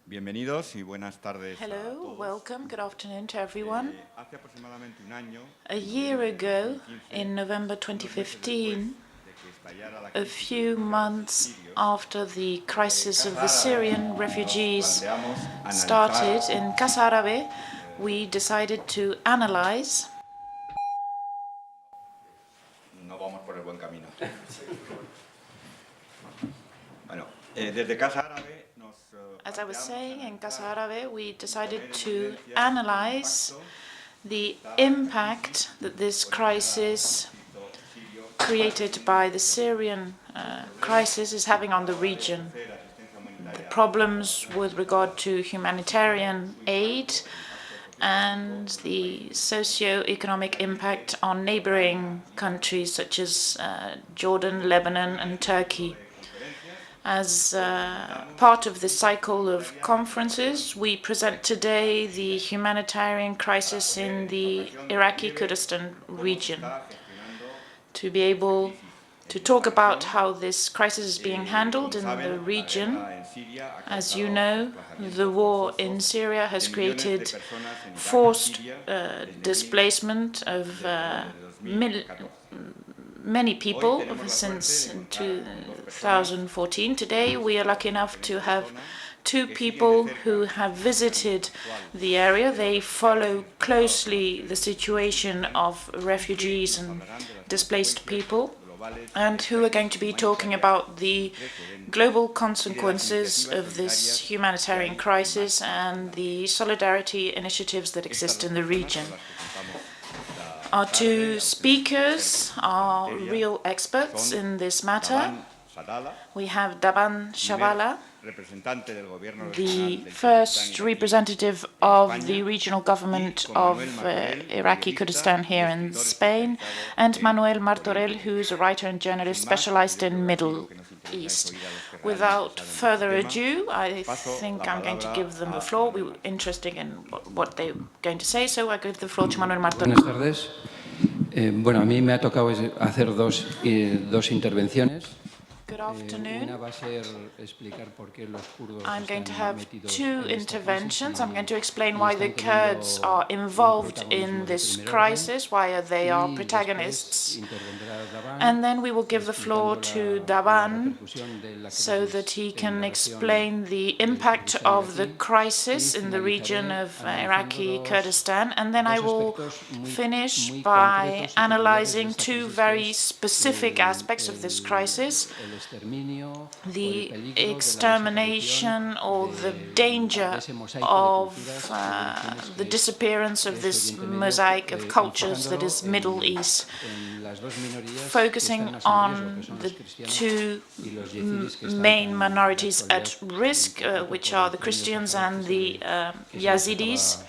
Bienvenidos y buenas tardes. Hello, welcome, good afternoon to everyone. Hace aproximadamente un año, A year ago, in November 2015, a few months after the crisis of the Syrian refugees started in Casa Árabe, we decided to analyze. No vamos por el buen camino. Bueno, desde Casa Árabe As I was saying, in Casa Árabe, we decided to analyze the impact that this crisis created by the Syrian crisis is having on the region. The problems with regard to humanitarian aid and the socio-economic impact on neighboring countries such as Jordan, Lebanon, and Turkey. As part of this cycle of conferences, we present today the humanitarian crisis in the Iraqi Kurdistan region. To be able to talk about how this crisis is being handled in the region, as you know, the war in Syria has created forced displacement of many people since 2014. Today, we are lucky enough to have two people who have visited the area. They follow closely the situation of refugees and displaced people, and who are going to be talking about the global consequences of this humanitarian crisis and the solidarity initiatives that exist in the region. Our two speakers are real experts in this matter. We have Daban Shaballah, the first representative of the regional government of Iraqi Kurdistan here in Spain, and Manuel Martorell, who is a writer and journalist specialized in Middle East. Without further ado, I think I'm going to give them the floor. We were interested in what they're going to say, so I give the floor to Manuel Martorell. Buenas tardes. Bueno, a mí me ha tocado hacer dos intervenciones. Good afternoon. Una va a ser explicar por qué los kurdos I'm going to están have metidos two en esta interventions. crisis I'm going to explain why the Kurds are involved in this crisis, why they are protagonists. And then we will give the floor to Daban so that he can explain the impact of the crisis in the region of Iraqi Kurdistan. And then I will finish by analyzing two very specific aspects of this crisis: the extermination or the danger of the disappearance of this mosaic of cultures that is Middle East, focusing on the two main minorities at risk, which are the Christians and the Yazidis,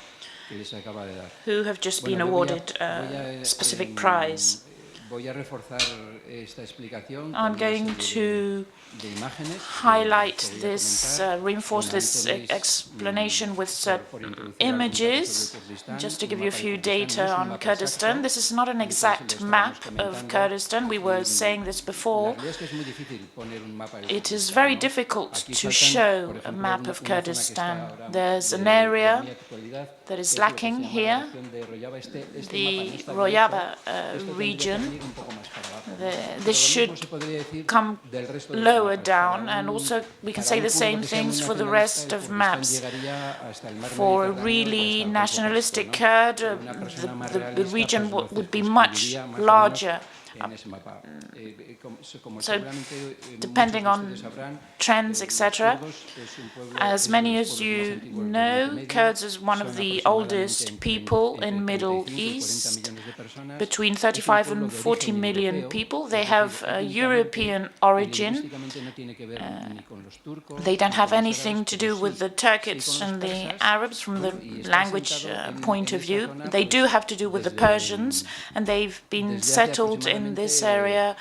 who have just been awarded a specific prize. I'm going to highlight this, reinforce this explanation with certain images, just to give you a few data on Kurdistan. This is not an exact map of Kurdistan. We were saying this before. It is very difficult to show a map of Kurdistan. There's an area that is lacking here, the Rojava region. This should come lower down, and also we can say the same things for the rest of maps. For a really nationalistic Kurd, the region would be much larger. So, depending on trends, etc., as many as you know, Kurds is one of the oldest people in Middle East, between 35 and 40 million people. They have a European origin. They don't have anything to do with the Turkics and the Arabs from the language point of view. They do have to do with the Persians, and they've been settled in in this area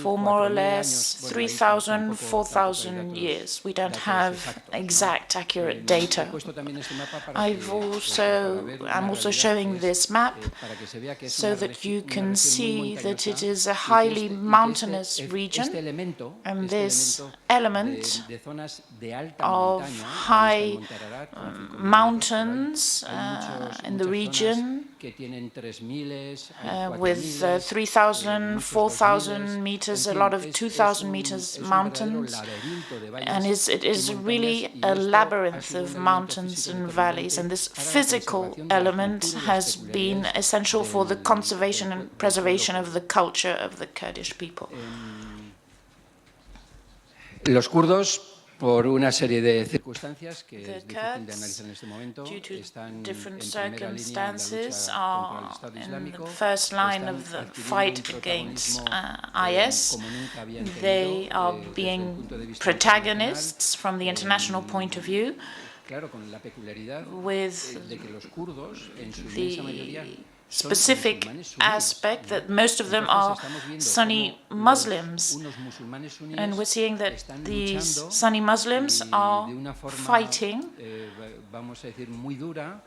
for more or less 3,000, 4,000 years. We don't have exact, accurate data. I'm also showing this map so that you can see that it is a highly mountainous region, and this element of high mountains in the region with 3,000, 4,000 meters, a lot of 2,000 meters mountains, and it is really a labyrinth of mountains and valleys, and this physical element has been essential for the conservation and preservation of the culture of the Kurdish people. Los kurdos, por una serie de circunstancias que es difícil de analizar en este momento, están different en primera línea en la circumstances lucha are contra el Estado in Islámico, the first line of the fight against IS. They are being protagonists from the international point of view, with the specific aspect that most of them are Sunni Muslims, and we're seeing that these Sunni Muslims are fighting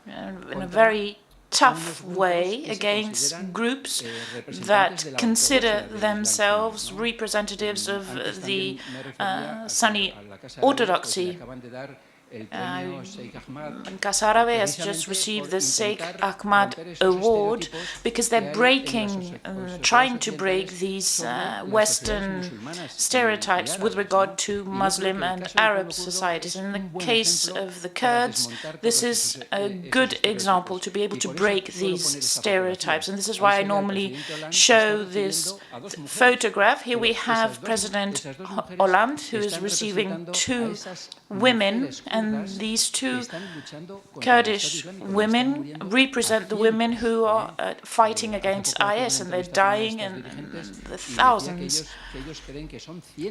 in a very tough way against groups that consider themselves representatives of the Sunni orthodoxy. Qasarawe has just received the Sheikh Ahmad Award because they're trying to break these Western stereotypes with regard to Muslim and Arab societies. In the case of the Kurds, this is a good example to be able to break these stereotypes, and this is why I normally show this photograph. Here we have President Hollande, who is receiving two women, and these two Kurdish women represent the women who are fighting against IS, and they're dying in the thousands.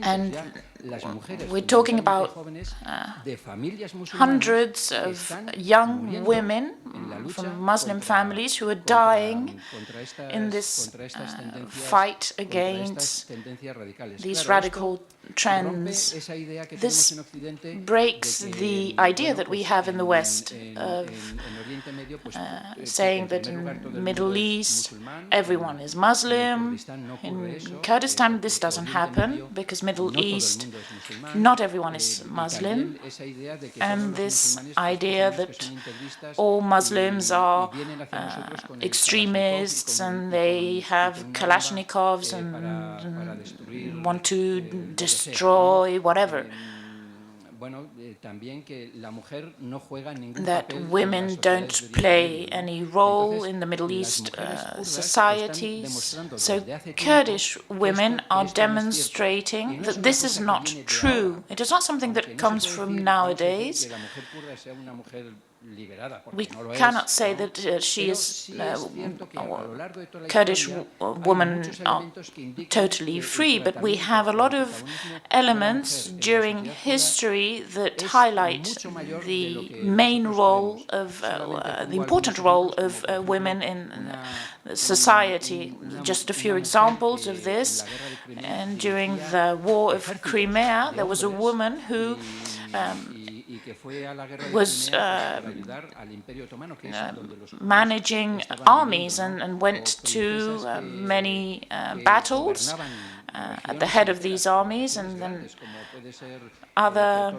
And we're talking about hundreds of young women from Muslim families who are dying in this fight against these radical trends. This breaks the idea that we have in the West of saying that in the Middle East everyone is Muslim. In Kurdistan this doesn't happen, because Middle East not everyone is Muslim, and this idea that all Muslims are extremists and they have Kalashnikovs and want to destroy whatever. That women don't play any role in the Middle East societies. So Kurdish women are demonstrating that this is not true. It is not something that comes from nowadays. We cannot say that she is Kurdish women are totally free, but we have a lot of elements during history that highlight the main role of the important role of women in society. Just a few examples of this. And during the War of Crimea, there was a woman who was managing armies and went to many battles at the head of these armies, and then other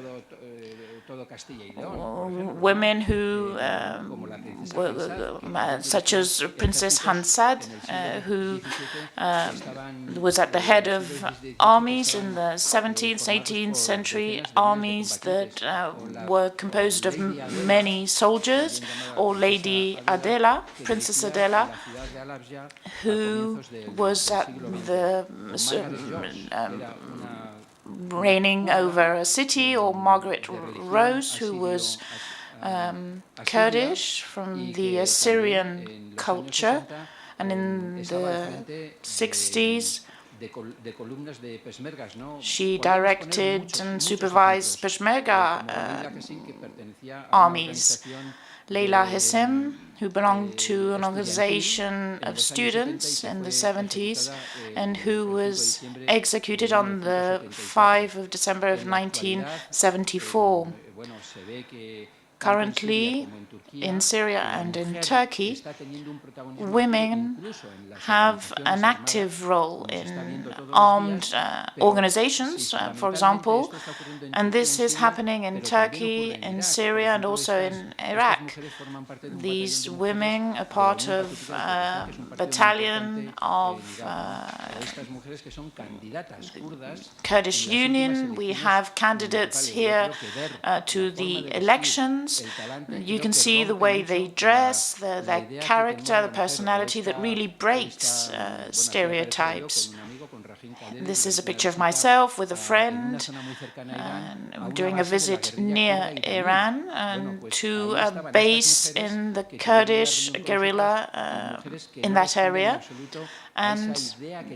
women who such as Princess Hansad, who was at the head of armies in the 17th, 18th century, armies that were composed of many soldiers, or Lady Adela, Princess Adela, who was at the reigning over a city, or Margaret Rose, who was Kurdish from the Assyrian culture. And in the 60s, She directed and supervised Peshmerga armies. Leila Hessim, who belonged to an organization of students in the 70s and who was executed on the 5th of December of 1974. Currently, in Syria and in Turkey, women have an active role in armed organizations, for example, and this is happening in Turkey, in Syria, and also in Iraq. These women are part of a battalion of Kurdish Union. We have candidates here to the elections. You can see the way they dress, their character, the personality that really breaks stereotypes. This is a picture of myself with a friend during a visit near Iran and to a base in the Kurdish guerrilla in that area. And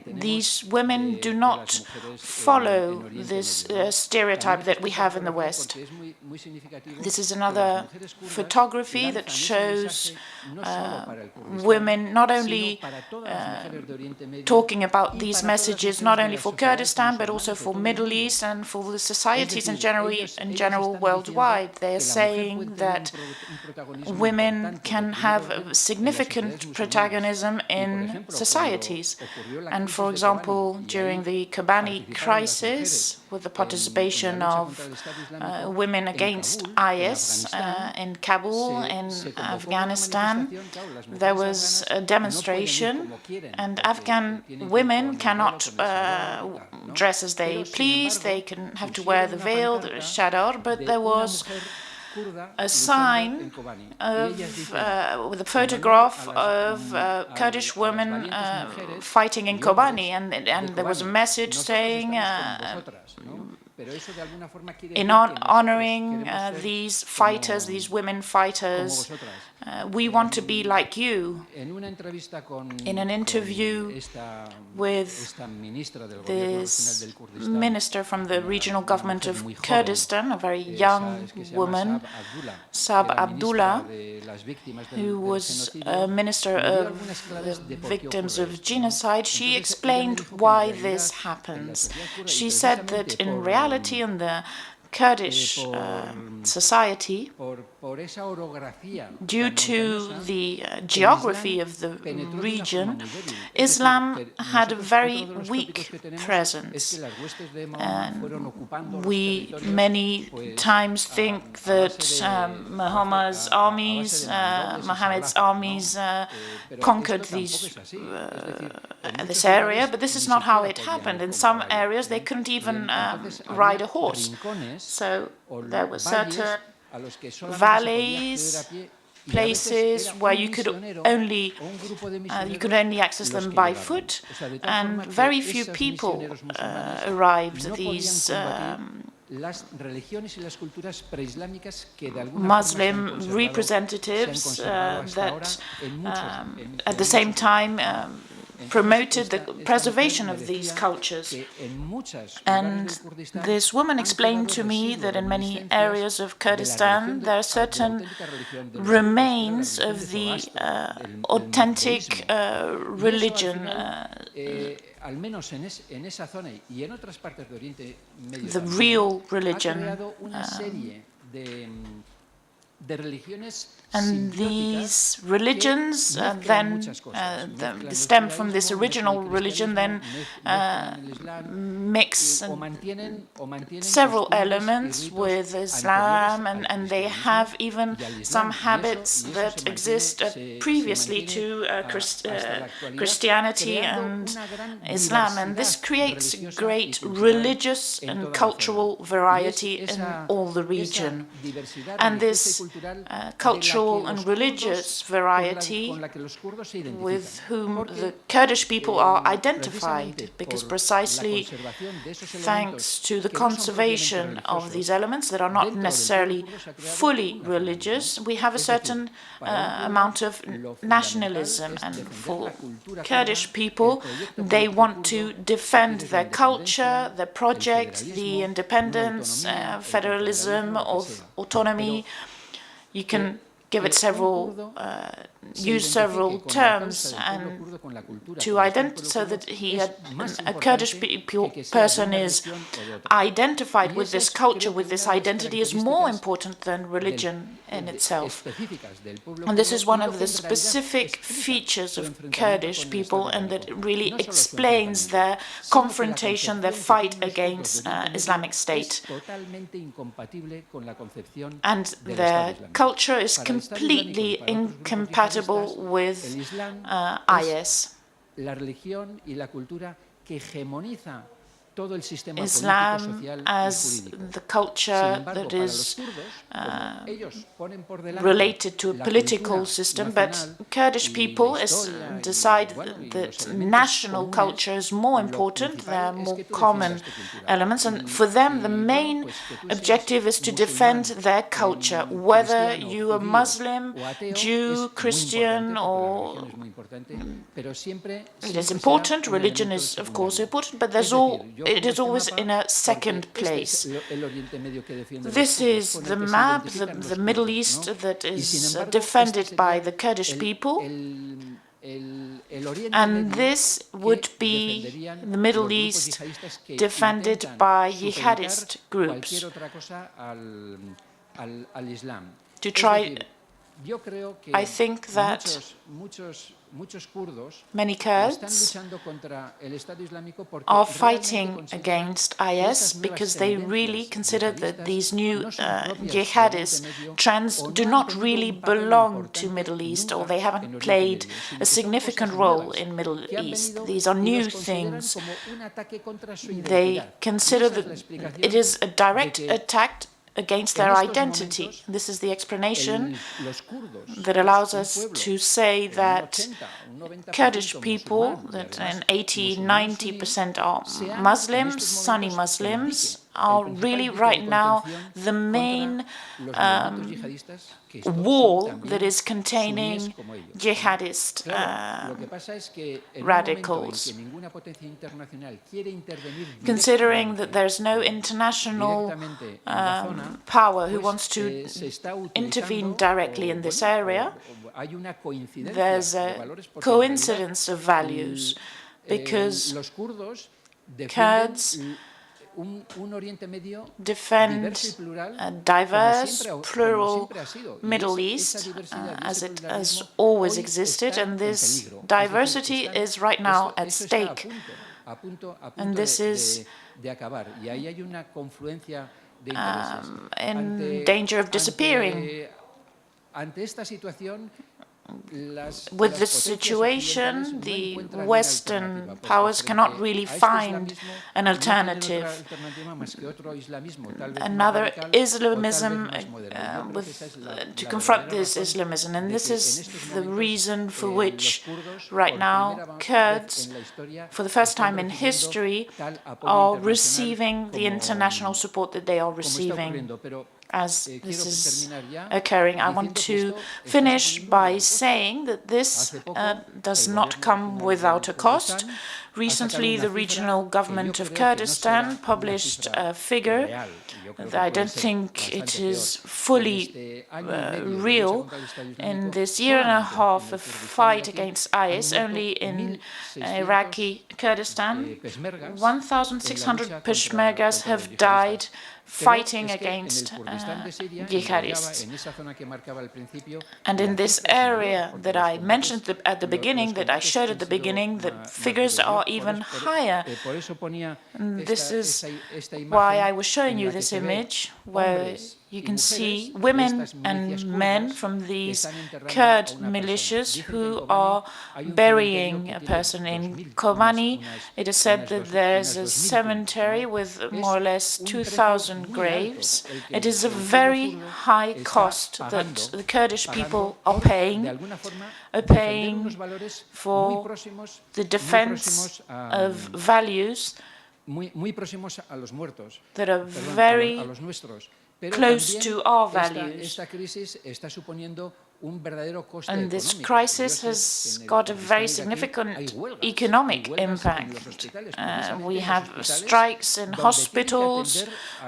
these women do not follow this stereotype that we have in the West. This is another photography that shows women not only talking about these messages, not only for Kurdistan, but also for Middle East and for the societies in general worldwide. They are saying that women can have a significant protagonism in society. And for example, during the Kobani crisis, with the participation of women against IS in Kabul, in Afghanistan, there was a demonstration, and Afghan women cannot dress as they please. They have to wear the veil, the chador, but there was a sign with a photograph of Kurdish women fighting in Kobani, and there was a message saying, in honoring these fighters, these women fighters, we want to be like you. In an interview with this minister from the regional government of Kurdistan, a very young woman, Sab Abdullah, who was a minister of the victims of genocide, she explained why this happens. She said that in reality, in the Kurdish society, due to the geography of the region, Islam had a very weak presence. And we many times think that Muhammad's armies conquered this area, but this is not how it happened. In some areas, they couldn't even ride a horse. So there were certain valleys, places where you could only access them by foot, and very few people arrived at these Muslim representatives that at the same time promoted the preservation of these cultures. And this woman explained to me that in many areas of Kurdistan there are certain remains of the authentic religion, the real religion. And these religions then stem from this original religion, then mix several elements with Islam, and they have even some habits that exist previously to Christianity and Islam. And this creates great religious and cultural variety in all the region. And this cultural and religious variety with whom the Kurdish people are identified, because precisely thanks to the conservation of these elements that are not necessarily fully religious, we have a certain amount of nationalism. And for Kurdish people, they want to defend their culture, their project, the independence, federalism, autonomy. You can give it use several terms and so that a Kurdish person is identified with this culture, with this identity, is more important than religion in itself. And this is one of the specific features of Kurdish people, and that really explains their confrontation, their fight against Islamic State. And their culture is completely incompatible with IS. Islam as the culture that is related to a political system, but Kurdish people decide that national culture is more important, there are more common elements, and for them the main objective is to defend their culture, whether you are Muslim, Jew, Christian, or it is important, religion is of course important, but it is always in a second place. This is the map, the Middle East that is defended by the Kurdish people. And this would be the Middle East defended by jihadist groups to try. I think that many Kurds are fighting against IS because they really consider that these new jihadist trends do not really belong to Middle East, or they haven't played a significant role in Middle East. These are new things. They consider that it is a direct attack against their identity. This is the explanation that allows us to say that Kurdish people, that 80–90% are Muslims, Sunni Muslims, are really right now the main wall that is containing jihadist radicals. Considering that there's no international power who wants to intervene directly in this area, there's a coincidence of values, because Kurds defend a diverse, plural Middle East as it has always existed, and this diversity is right now at stake. And this is in danger of disappearing. With this situation, the Western powers cannot really find an alternative. Another Islamism to confront this Islamism, and this is the reason for which right now Kurds, for the first time in history, are receiving the international support that they are receiving. As this is occurring, I want to finish by saying that this does not come without a cost. Recently, the regional government of Kurdistan published a figure. I don't think it is fully real. In this year and a half of fight against IS, only in Iraqi Kurdistan, 1,600 Peshmergas have died fighting against jihadists. And in this area that I mentioned at the beginning, that I showed at the beginning, the figures are even higher. And this is why I was showing you this image, where you can see women and men from these Kurd militias who are burying a person. In Kobani, it is said that there's a cemetery with more or less 2,000 graves. It is a very high cost that the Kurdish people are paying for the defense of values that are very close to our values. And this crisis has got a very significant economic impact. We have strikes in hospitals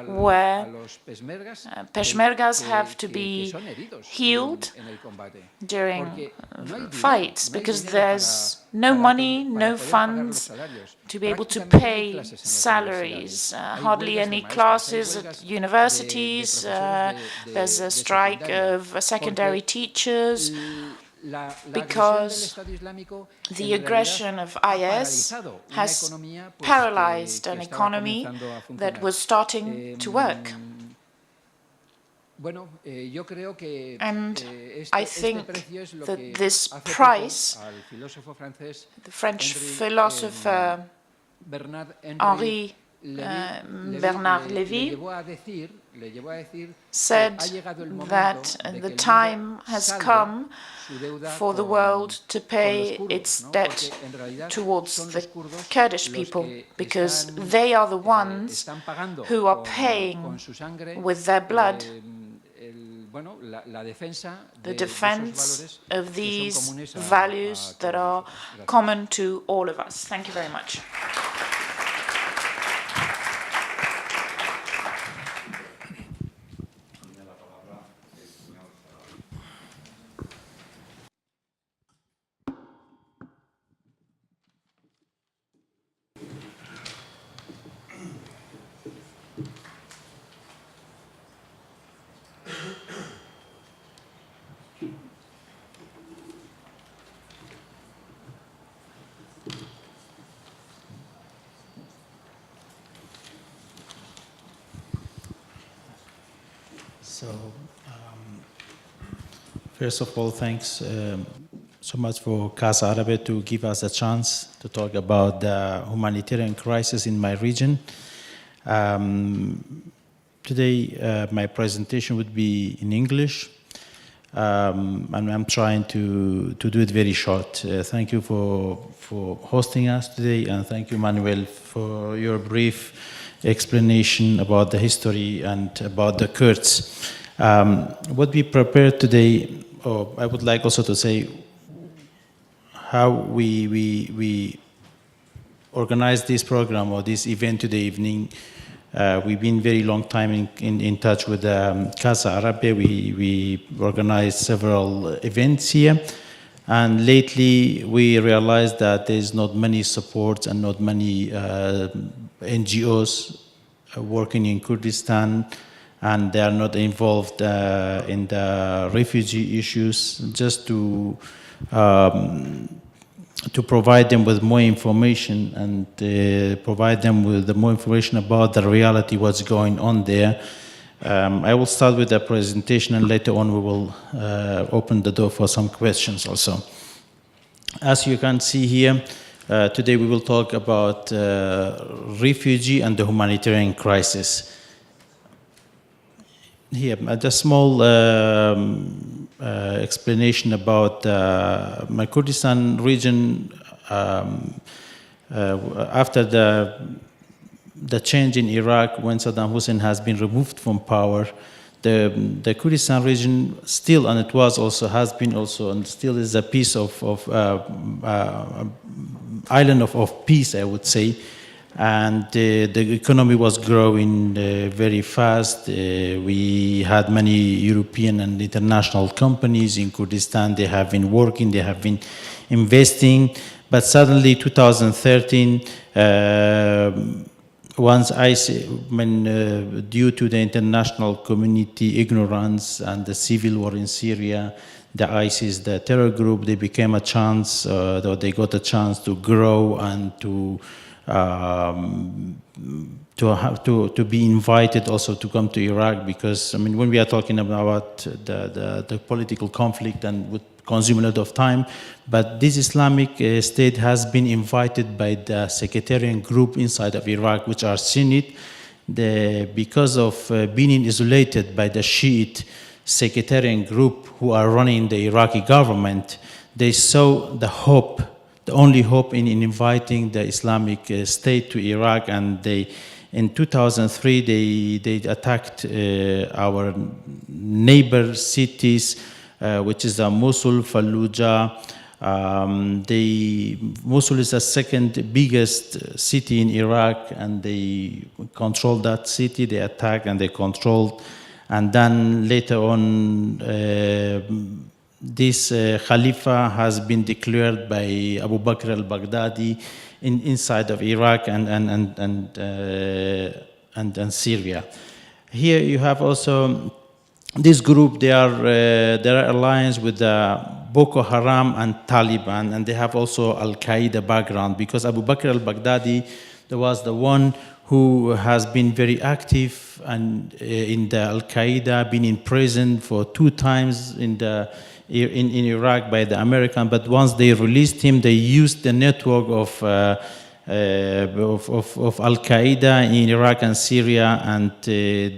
where Peshmergas have to be healed during fights because there's no money, no funds to be able to pay salaries. Hardly any classes at universities. There's a strike of secondary teachers because the aggression of IS has paralyzed an economy that was starting to work. And I think that this price, the French philosopher Henri Bernard Lévy said that the time has come for the world to pay its debt towards the Kurdish people, because they are the ones who are paying with their blood the defense of these values that are common to all of us. Thank you very much. First of all, thanks so much for Casa Arabe to give us a chance to talk about the humanitarian crisis in my region. Today, my presentation would be in English, and I'm trying to do it very short. Thank you for hosting us today, and thank you, Manuel, for your brief explanation about the history and about the Kurds. What we prepared today, I would like also to say how we organized this program or this event today evening. We've been very long time in touch with Casa Arabe. We organized several events here, and lately we realized that there's not many supports and not many NGOs working in Kurdistan, and they are not involved in the refugee issues, just to provide them with more information and provide them with more information about the reality, what's going on there. I will start with the presentation, and later on we will open the door for some questions also. As you can see here, today we will talk about refugee and the humanitarian crisis. Here, a small explanation about my Kurdistan region. After the change in Iraq, when Saddam Hussein has been removed from power, the Kurdistan region still, and it was also, has been also, and still is a piece of island of peace, I would say. And the economy was growing very fast. We had many European and international companies in Kurdistan. They have been working, they have been investing. But suddenly, 2013, once due to the international community ignorance and the civil war in Syria, the ISIS, the terror group, they became a chance, they got a chance to grow and to to be invited also to come to Iraq, because I mean, when we are talking about the political conflict and would consume a lot of time, but this Islamic State has been invited by the sectarian group inside of Iraq, which are Sunnite. Because of being isolated by the Shiite sectarian group who are running the Iraqi government, they saw the hope, the only hope in inviting the Islamic State to Iraq, and in 2003 they attacked our neighbor cities, which is Mosul, Fallujah. Mosul is the second biggest city in Iraq, and they controlled that city. They attacked and they controlled, and then later on, this Khalifa has been declared by Abu Bakr al-Baghdadi inside of Iraq and Syria. Here you have also this group. They are alliance with Boko Haram and Taliban, and they have also Al-Qaeda background, because Abu Bakr al-Baghdadi was the one who has been very active and in the Al-Qaeda, been in prison for 2 times in Iraq by the American. But once they released him, they used the network of Al-Qaeda in Iraq and Syria and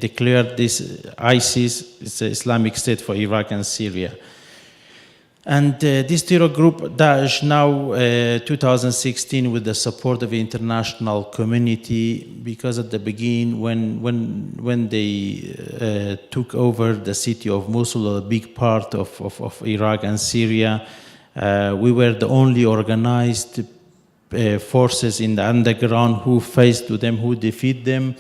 declared this ISIS, it's the Islamic State for Iraq and Syria. And this terror group, Daesh, now 2016, with the support of the international community, because at the beginning, when they took over the city of Mosul, a big part of Iraq and Syria, we were the only organized forces in the underground who faced to them, who defeat them.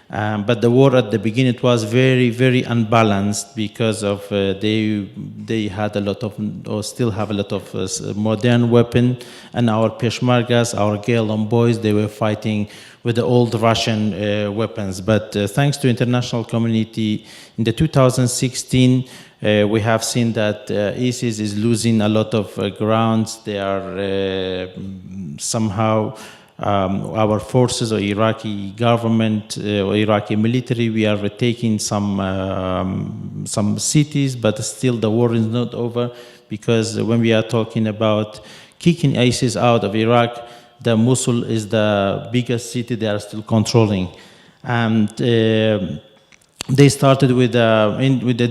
But the war at the beginning, it was very, very unbalanced, because of they had a lot of, or still have a lot of modern weapon, and our Peshmergas, our girls and boys, they were fighting with the old Russian weapons. But thanks to international community, in the 2016, we have seen that ISIS is losing a lot of grounds. They are somehow our forces or Iraqi government or Iraqi military, we are retaking some cities, but still the war is not over, because when we are talking about kicking ISIS out of Iraq, the Mosul is the biggest city they are still controlling. And they started with the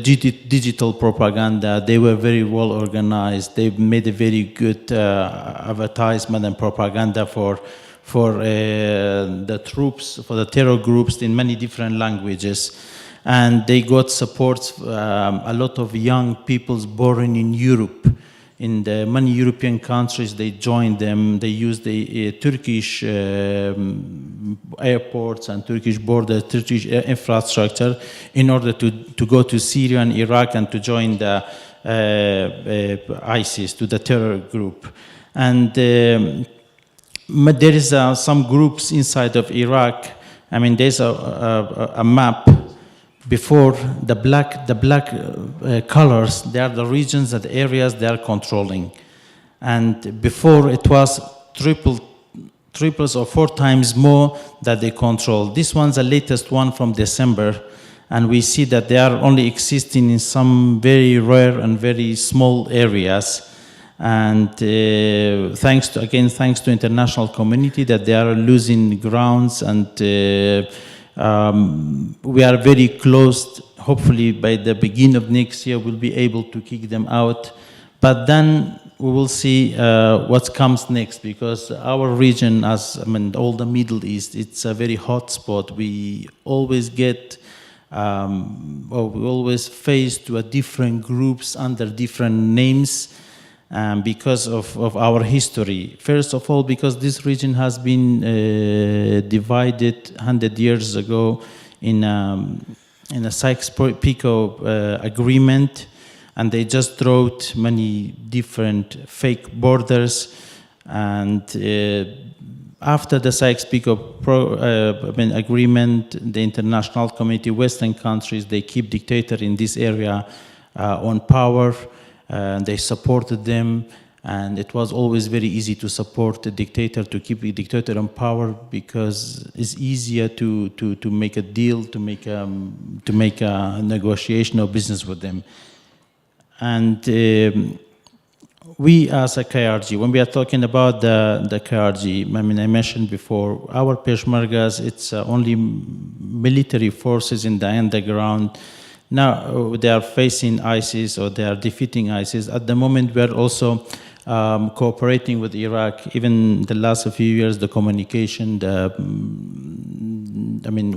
digital propaganda. They were very well organized. They made a very good advertisement and propaganda for the troops, for the terror groups in many different languages. And they got support, a lot of young people born in Europe. In the many European countries, they joined them. They used the Turkish airports and Turkish border, Turkish infrastructure in order to go to Syria and Iraq and to join the ISIS, to the terror group. And but there is some groups inside of Iraq. I mean, there's a map. Before, the black colors, they are the regions and areas they are controlling. And before, it was triples or 4 times more that they control. This one's the latest one from December. And we see that they are only existing in some very rare and very small areas. And thanks to international community, that they are losing grounds, and we are very close. Hopefully by the beginning of next year, we'll be able to kick them out. But then we will see what comes next, because our region, all the Middle East, it's a very hot spot. We always get, we always face to different groups under different names. Because of our history. First of all, because this region has been divided 100 years ago in a Sykes-Picot agreement, and they just wrote many different fake borders. And after the Sykes-Picot agreement, the international community, Western countries, they keep dictator in this area on power. They supported them, And it was always very easy to support a dictator, to keep a dictator in power, because it's easier to make a deal, to make a negotiation or business with them. And we as a KRG, when we are talking about the KRG, I mean, I mentioned before, our Peshmergas, it's only military forces in the underground. Now they are facing ISIS, or they are defeating ISIS. At the moment, we are also cooperating with Iraq. Even the last few years, the communication,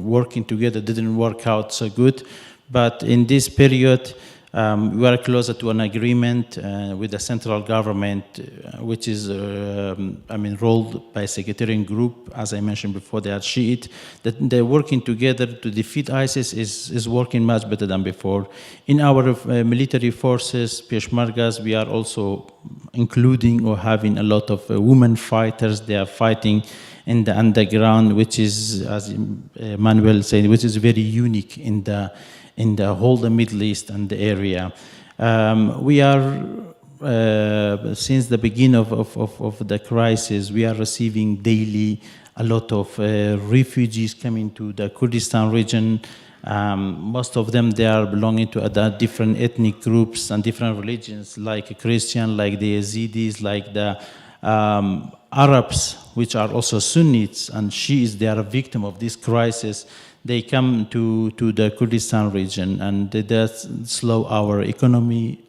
working together didn't work out so good. But in this period, we are closer to an agreement with the central government, which is, rolled by a sectarian group. As I mentioned before, they are Shiite. That they're working together to defeat ISIS is working much better than before. In our military forces, Peshmergas, we are also including or having a lot of women fighters. They are fighting in the underground, which is, as Manuel said, which is very unique in the whole the Middle East and the area. We are, since the beginning of the crisis, we are receiving daily a lot of refugees coming to the Kurdistan region. Most of them, they are belonging to different ethnic groups and different religions, like Christian, like the Yazidis, like the Arabs, which are also Sunnis and Shiites. They are a victim of this crisis. They come to the Kurdistan region, and they slow our economy.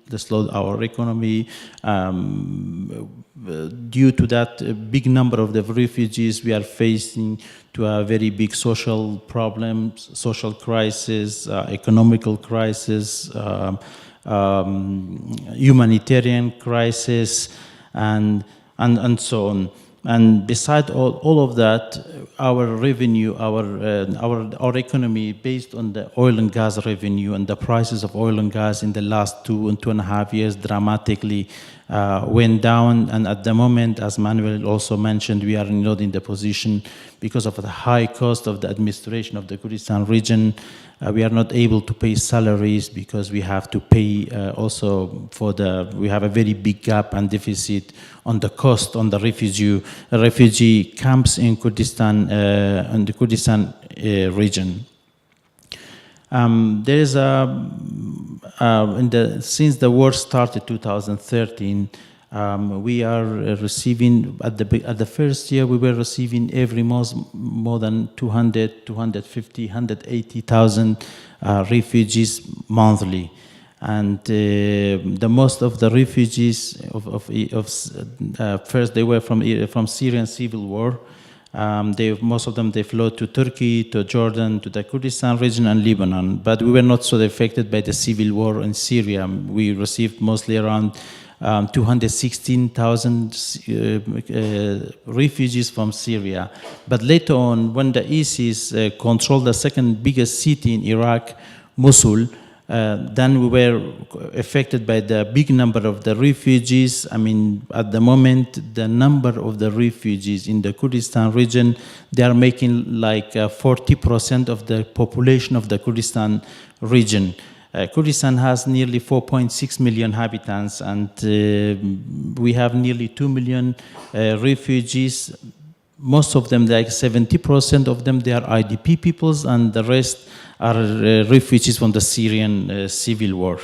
Due to that big number of the refugees, we are facing to a very big social problems, social crisis, economical crisis, humanitarian crisis, and so on. And beside all of that, our revenue, our economy, based on the oil and gas revenue, and the prices of oil and gas in the last 2.5 years dramatically went down. And at the moment, as Manuel also mentioned, we are not in the position, because of the high cost of the administration of the Kurdistan region, we are not able to pay salaries, because we have to pay also we have a very big gap and deficit on the cost on the refugee camps in Kurdistan, in the Kurdistan region. There is since the war started 2013, we are receiving, at the first year, we were receiving every month more than 200, 250, 180,000 refugees monthly. And the most of the refugees first they were from Syrian civil war. Most of them, they flowed to Turkey, to Jordan, to the Kurdistan region and Lebanon. But we were not so affected by the civil war in Syria. We received mostly around 216,000 refugees from Syria. But later on, when the ISIS controlled the second biggest city in Iraq, Mosul, then we were affected by the big number of the refugees. I mean, at the moment, the number of the refugees in the Kurdistan region, they are making like 40% of the population of the Kurdistan region. Kurdistan has nearly 4.6 million inhabitants, and we have nearly 2 million refugees. Most of them, like 70% of them, they are IDP peoples, and the rest are refugees from the Syrian civil war.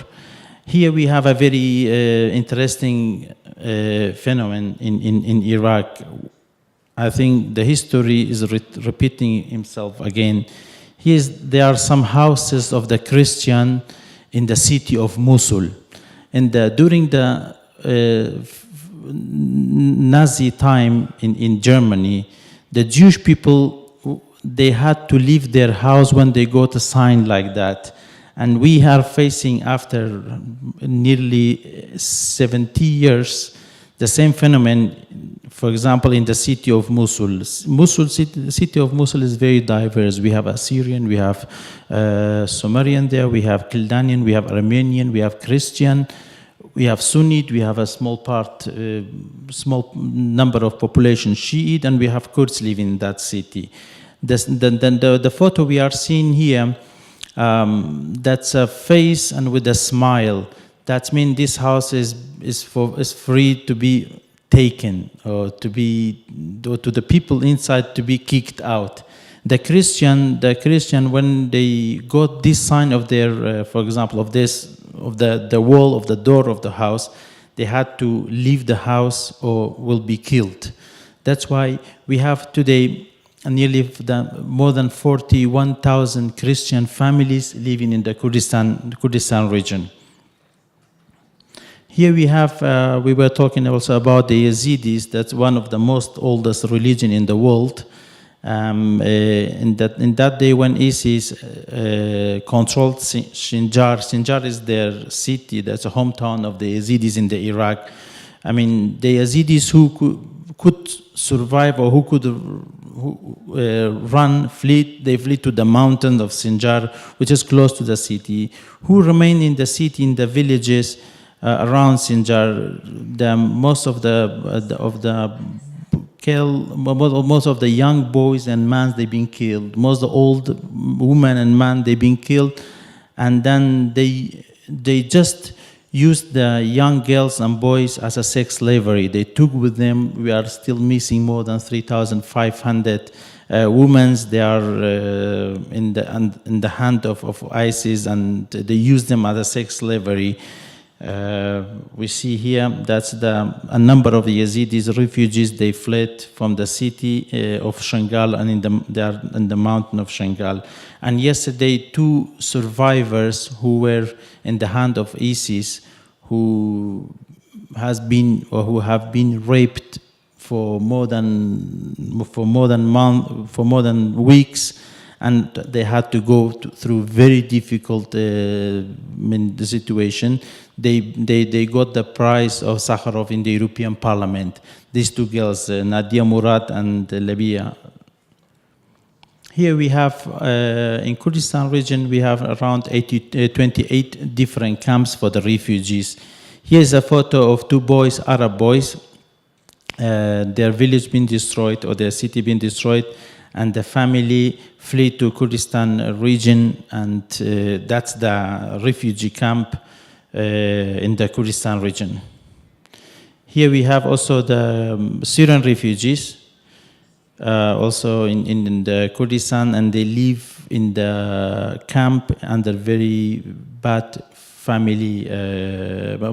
Here we have a very interesting phenomenon in Iraq. I think the history is repeating itself again. There are some houses of the Christian in the city of Mosul. And during the Nazi time in Germany, the Jewish people, they had to leave their house when they got a sign like that. And we are facing, after nearly 70 years, the same phenomenon. For example, in the city of Mosul. The city of Mosul is very diverse. We have Assyrian, we have Sumerian there, we have Kildanian, we have Armenian, we have Christian, we have Sunni, we have a small number of population Shiite, and we have Kurds living in that city. The photo we are seeing here, that's a face and with a smile. That means this house is free to be taken, or to the people inside to be kicked out. The Christian, when they got this sign of their, for example, of the wall of the door of the house, they had to leave the house or will be killed. That's why we have today nearly more than 41,000 Christian families living in the Kurdistan region. Here we have, we were talking also about the Yazidis. That's one of the most oldest religion in the world. In that day when ISIS controlled Sinjar is their city, that's a hometown of the Yazidis in the Iraq. I mean, the Yazidis who could survive or who could they flee to the mountain of Sinjar, which is close to the city, who remain in the city, in the villages around Sinjar. Most of the young boys and men, they've been killed. Most of the old women and men, they've been killed. And then they just used the young girls and boys as a sex slavery. They took with them, we are still missing more than 3,500 women. They are in the hand of ISIS, and they use them as a sex slavery. We see here that's a number of the Yazidis refugees. They fled from the city of Shangal, and they are in the mountain of Shangal. And yesterday, 2 survivors who were in the hand of ISIS, who have been raped for more than weeks, and they had to go through very difficult situation. They got the prize of Sakharov in the European Parliament. These 2 girls, Nadia Murad and Labia. Here we have, in Kurdistan region, we have around 28 different camps for the refugees. Here's a photo of 2 boys, Arab boys. Their village been destroyed, or their city been destroyed, and the family flee to Kurdistan region, and that's the refugee camp in the Kurdistan region. Here we have also the Syrian refugees, also in the Kurdistan, and they live in the camp under very bad family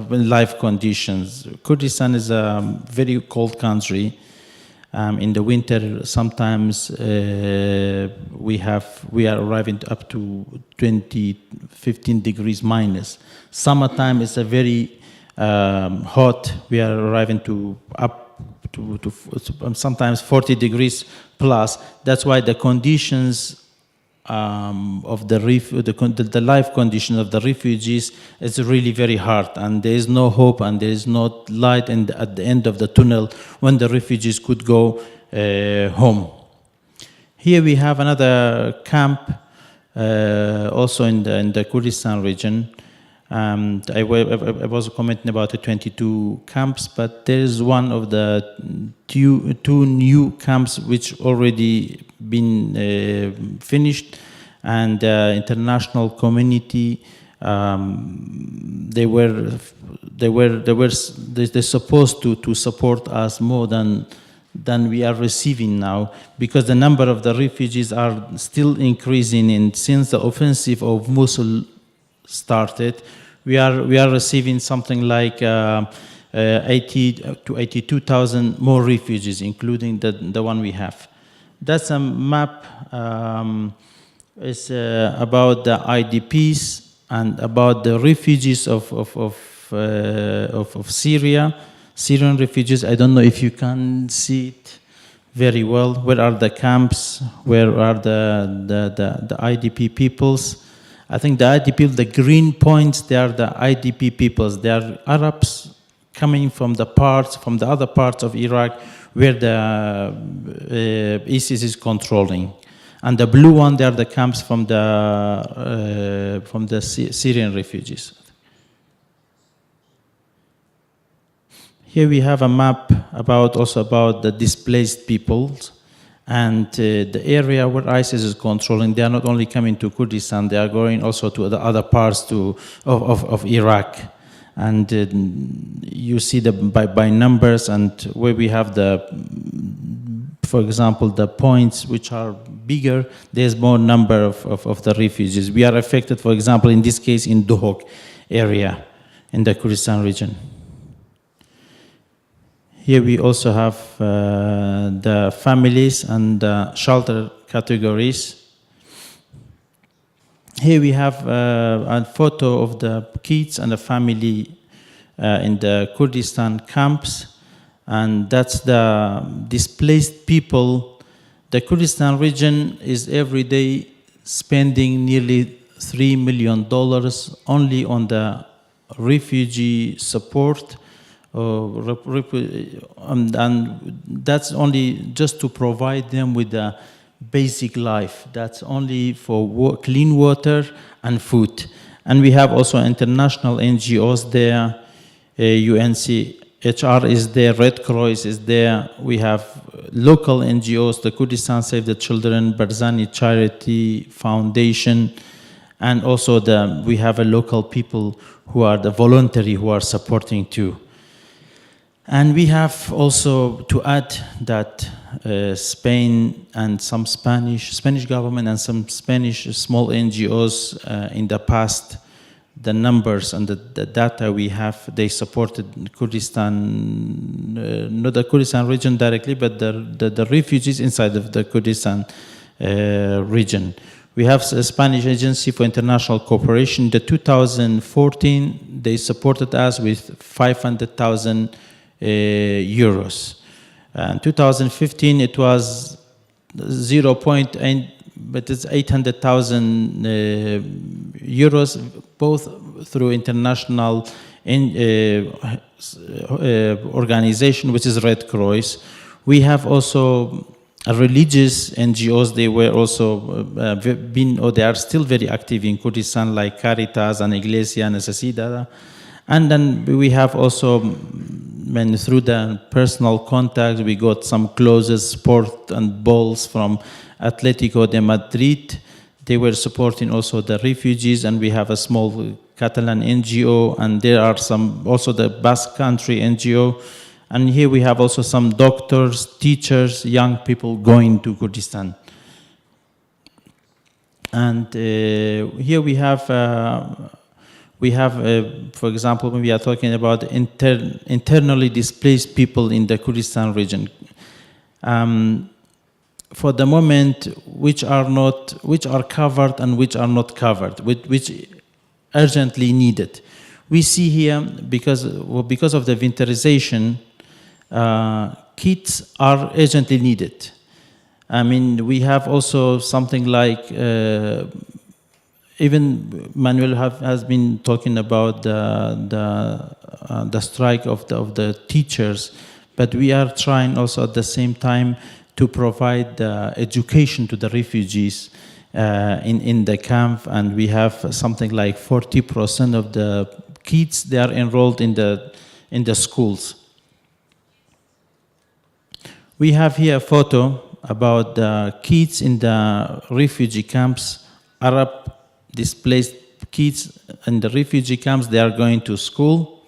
life conditions. Kurdistan is a very cold country. In the winter, sometimes we are arriving up to 15 degrees minus. Summertime is a very hot. We are arriving to up to sometimes 40 degrees plus. That's why the conditions of the life condition of the refugees is really very hard, and there is no hope, and there is no light at the end of the tunnel when the refugees could go home. Here we have another camp, also in the Kurdistan region. I was commenting about the 22 camps, but there is one of the two new camps which already been finished, and the international community they're supposed to support us more than we are receiving now, because the number of the refugees are still increasing, and since the offensive of Mosul started, we are receiving something like 80 to 82,000 more refugees, including the one we have. That's a map. It's about the IDPs and about the refugees of Syria, Syrian refugees. I don't know if you can see it very well. Where are the camps? Where are the IDP peoples? I think the IDP, the green points, they are the IDP peoples. They are Arabs coming from the other parts of Iraq where the ISIS is controlling. And the blue one, they are the camps from the Syrian refugees. Here we have a map also about the displaced peoples. And the area where ISIS is controlling, they are not only coming to Kurdistan, they are going also to the other parts of Iraq. And you see by numbers, and where we have for example, the points which are bigger, there's more number of the refugees. We are affected, for example, in this case, in Duhok area, in the Kurdistan region. Here we also have the families and the shelter categories. Here we have a photo of the kids and the family in the Kurdistan camps, and that's the displaced people. The Kurdistan region is every day spending nearly $3 million only on the refugee support, and that's only just to provide them with a basic life. That's only for clean water and food. And we have also international NGOs there. UNHCR is there, Red Cross is there. We have local NGOs, the Kurdistan Save the Children, Barzani Charity Foundation, and also we have a local people who are the voluntary who are supporting too. And we have also to add that Spain and some Spanish government and some Spanish small NGOs in the past, the numbers and the data we have, they supported Kurdistan, not the Kurdistan region directly, but the refugees inside of the Kurdistan region. We have a Spanish Agency for International Cooperation. In 2014, they supported us with 500,000 euros. In 2015, it was 0.8, but it's 800,000 euros, both through international organization, which is Red Cross. We have also religious NGOs. They were also they are still very active in Kurdistan, like Caritas and Iglesia Necesitada. And then we have also, through the personal contacts, we got some clothes, sport and balls from Atletico de Madrid. They were supporting also the refugees, and we have a small Catalan NGO, and there are some also the Basque Country NGO. And here we have also some doctors, teachers, young people going to Kurdistan. And here we have, for example, when we are talking about internally displaced people in the Kurdistan region. For the moment, which are covered and which are not covered, which urgently needed. We see here, because of the winterization, kits are urgently needed. We have also something like, even Manuel has been talking about the strike of the teachers, but we are trying also at the same time to provide education to the refugees in the camp, and we have something like 40% of the kids, they are enrolled in the schools. We have here a photo about the kids in the refugee camps, Arab displaced kids in the refugee camps. They are going to school.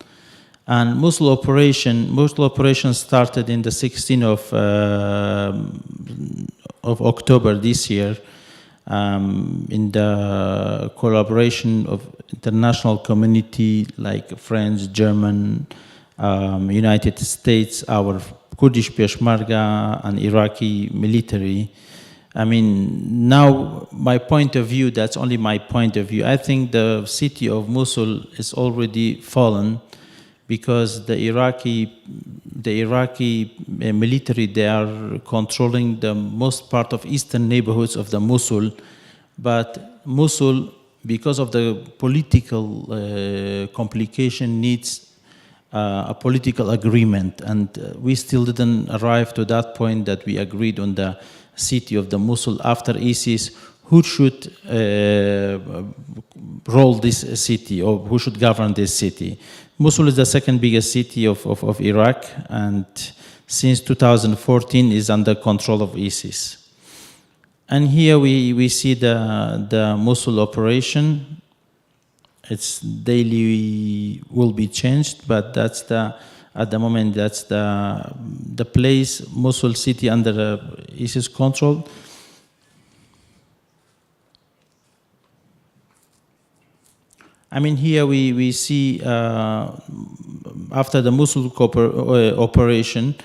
And Mosul operation started in the 16th of October this year, in the collaboration of international community like French, German, United States, our Kurdish Peshmerga and Iraqi military. Now my point of view, that's only my point of view. I think the city of Mosul is already fallen, because the Iraqi military, they are controlling the most part of eastern neighborhoods of the Mosul. But Mosul, because of the political complication, needs a political agreement, and we still didn't arrive to that point that we agreed on the city of the Mosul after ISIS, who should rule this city, or who should govern this city. Mosul is the second biggest city of Iraq, and since 2014 is under control of ISIS. And here we see the Mosul operation. it's daily will be changed, but that's at the moment that's the place, Mosul city, under ISIS control. I mean, here we see after the Mosul operation,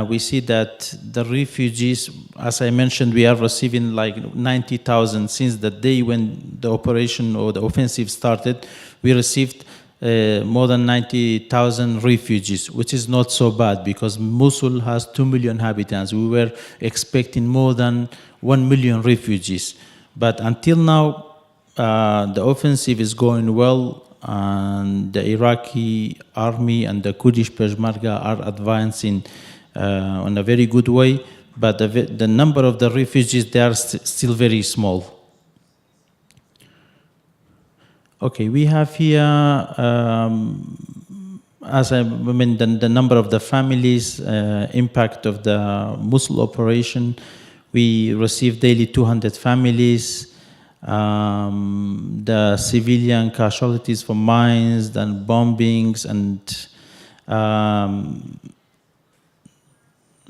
we see that the refugees, as I mentioned, we are receiving like 90,000 since the day when the operation or the offensive started. We received more than 90,000 refugees, which is not so bad because Mosul has 2 million inhabitants. We were expecting more than 1 million refugees. But until now, the offensive is going well, and the Iraqi army and the Kurdish Peshmerga are advancing in a very good way, but the number of the refugees, they are still very small. Okay, we have here, as I mean, the number of the families, impact of the Mosul operation. We receive daily 200 families. The civilian casualties from mines and bombings, and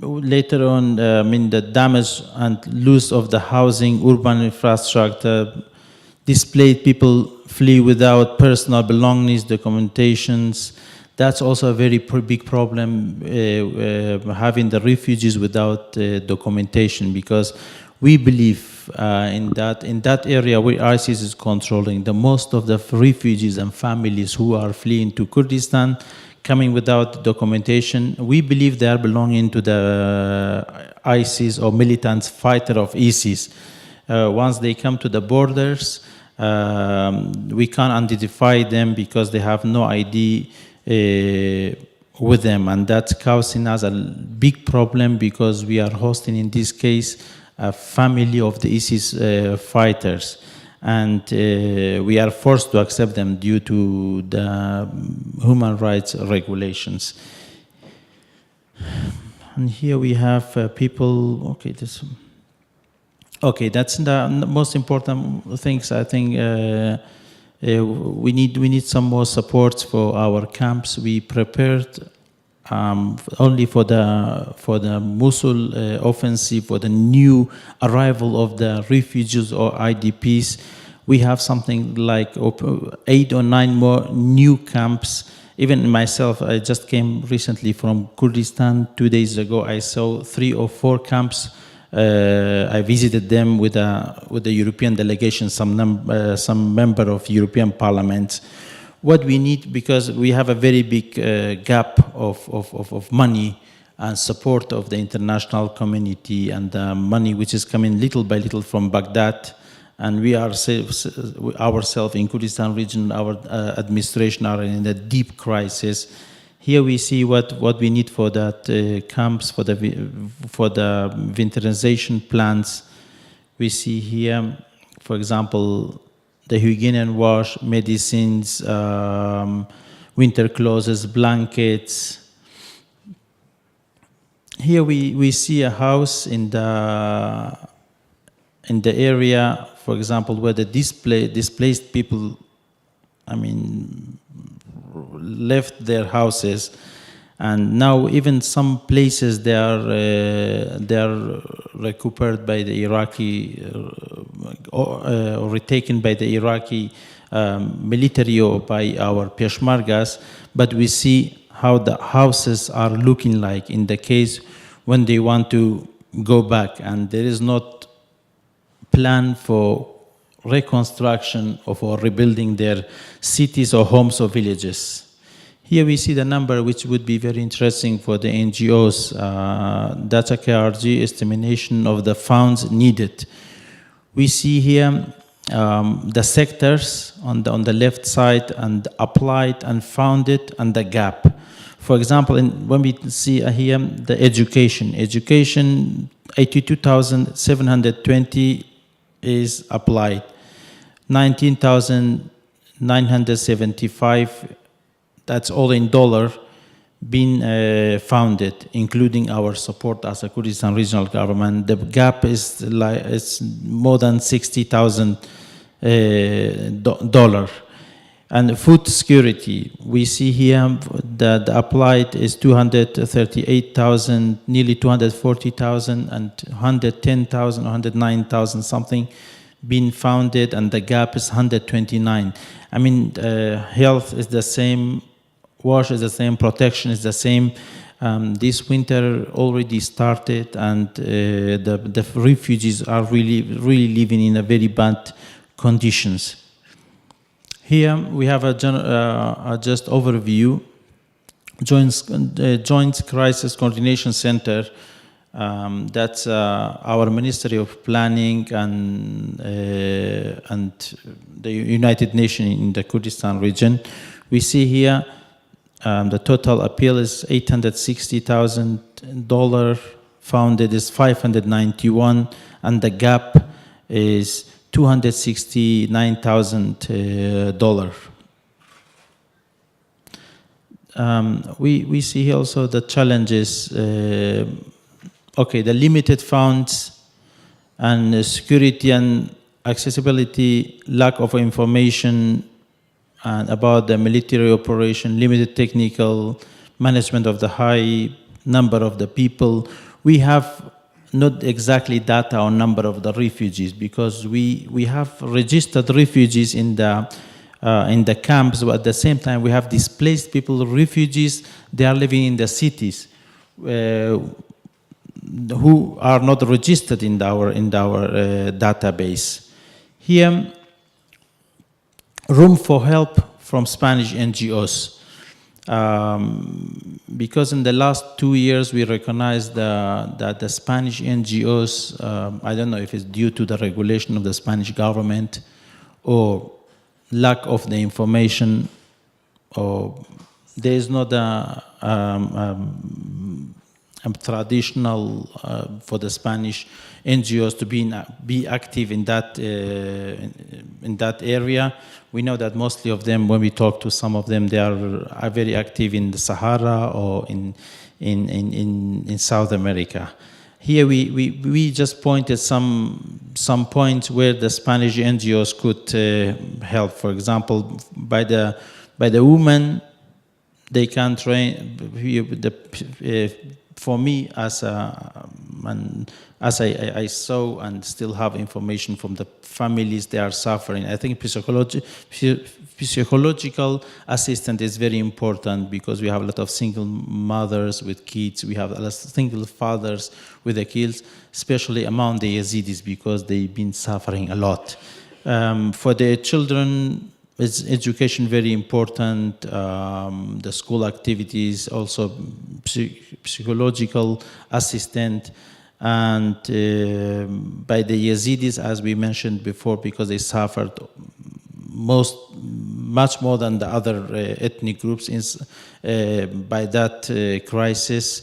later on, I mean, the damage and loss of the housing, urban infrastructure, displaced people flee without personal belongings, documentations. That's also a very big problem, having the refugees without documentation, because we believe in that area where ISIS is controlling, the most of the refugees and families who are fleeing to Kurdistan, coming without documentation, we believe they are belonging to the ISIS or militant fighter of ISIS. Once they come to the borders, we can't identify them because they have no ID with them, and that's causing us a big problem because we are hosting, in this case, a family of the ISIS fighters, and we are forced to accept them due to the human rights regulations. And here we have people. Okay, that's the most important things. I think we need some more support for our camps. We prepared only for the Mosul offensive, for the new arrival of the refugees or IDPs. We have something like 8 or 9 more new camps. Even myself, I just came recently from Kurdistan 2 days ago. I saw 3 or 4 camps. I visited them with the European delegation, some member of European Parliament. What we need, because we have a very big gap of money and support of the international community, and the money which is coming little by little from Baghdad, and we are ourselves in Kurdistan region, our administration are in a deep crisis. Here we see what we need for that camps, for the winterization plans. We see here, for example, the hygiene and wash, medicines, winter clothes, blankets. Here we see a house in the area, for example, where the displaced people, I mean, left their houses, and now even some places they are recupered by the Iraqi or retaken by the Iraqi military or by our Peshmergas, but we see how the houses are looking like in the case when they want to go back, and there is not plan for reconstruction or rebuilding their cities or homes or villages. Here we see the number, which would be very interesting for the NGOs, data KRG estimation of the funds needed. We see here the sectors on the left side, and applied and founded, and the gap. For example, when we see here the education, 82,720 is applied. 19,975, that's all in dollar, been founded, including our support as a Kurdistan regional government. The gap is more than $60,000. And food security, we see here that the applied is 238,000, nearly 240,000, and 110,000, 109,000 something been founded, and the gap is 129. I mean, health is the same, wash is the same, protection is the same. This winter already started, and the refugees are really living in a very bad conditions. Here we have a just overview. Joint Crisis Coordination Center. That's our Ministry of Planning and the United Nations in the Kurdistan region. We see here the total appeal is $860,000. Founded is 591, and the gap is $269,000. We see here also the challenges. Okay, the limited funds and security and accessibility, lack of information and about the military operation, limited technical management of the high number of the people. We have not exactly data on number of the refugees, because we have registered refugees in the camps, but at the same time we have displaced people, refugees. They are living in the cities, who are not registered in our database. Here, room for help from Spanish NGOs. Because in the last 2 years we recognized that the Spanish NGOs, I don't know if it's due to the regulation of the Spanish government or lack of the information, or there is not a traditional for the Spanish NGOs to be active in that area. We know that mostly of them, when we talk to some of them, they are very active in the Sahara or in South America. Here we just pointed some points where the Spanish NGOs could help. For example, by the women, they can train. For me, as I saw and still have information from the families, they are suffering. I think physiological assistance is very important, because we have a lot of single mothers with kids. We have a lot of single fathers with the kids, especially among the Yazidis, because they've been suffering a lot. For the children, it's education very important. The school activities, also psychological assistance. And by the Yazidis, as we mentioned before, because they suffered much more than the other ethnic groups by that crisis.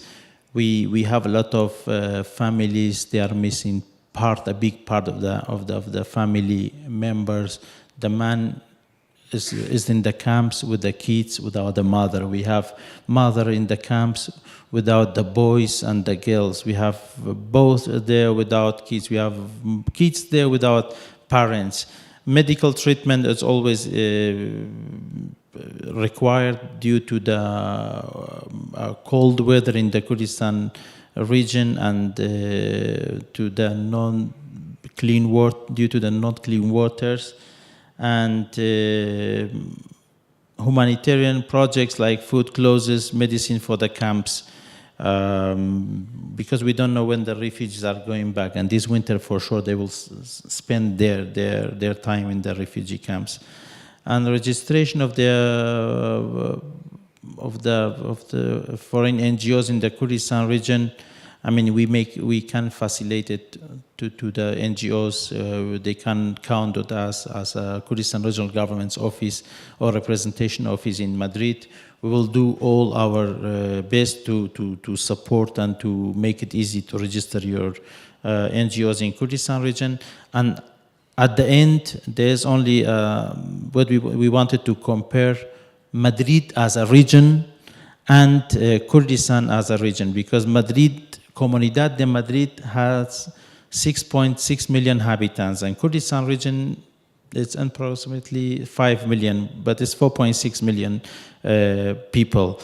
We have a lot of families. They are missing a big part of the family members. The man is in the camps with the kids without the mother. We have mother in the camps without the boys and the girls. We have both there without kids. We have kids there without parents. Medical treatment is always required due to the cold weather in the Kurdistan region, and to the non-clean water, due to the non-clean waters. And humanitarian projects like food, clothes, medicine for the camps, because we don't know when the refugees are going back. And this winter, for sure, they will spend their time in the refugee camps. And registration of the foreign NGOs in the Kurdistan region. I mean, we can facilitate it to the NGOs. They can count on us as a Kurdistan Regional Government's office or representation office in Madrid. We will do all our best to support and to make it easy to register your NGOs in Kurdistan region. And at the end, there's only what we wanted to compare Madrid as a region and Kurdistan as a region, because Comunidad de Madrid has 6.6 million inhabitants, and Kurdistan region it's approximately 5 million, but it's 4.6 million people.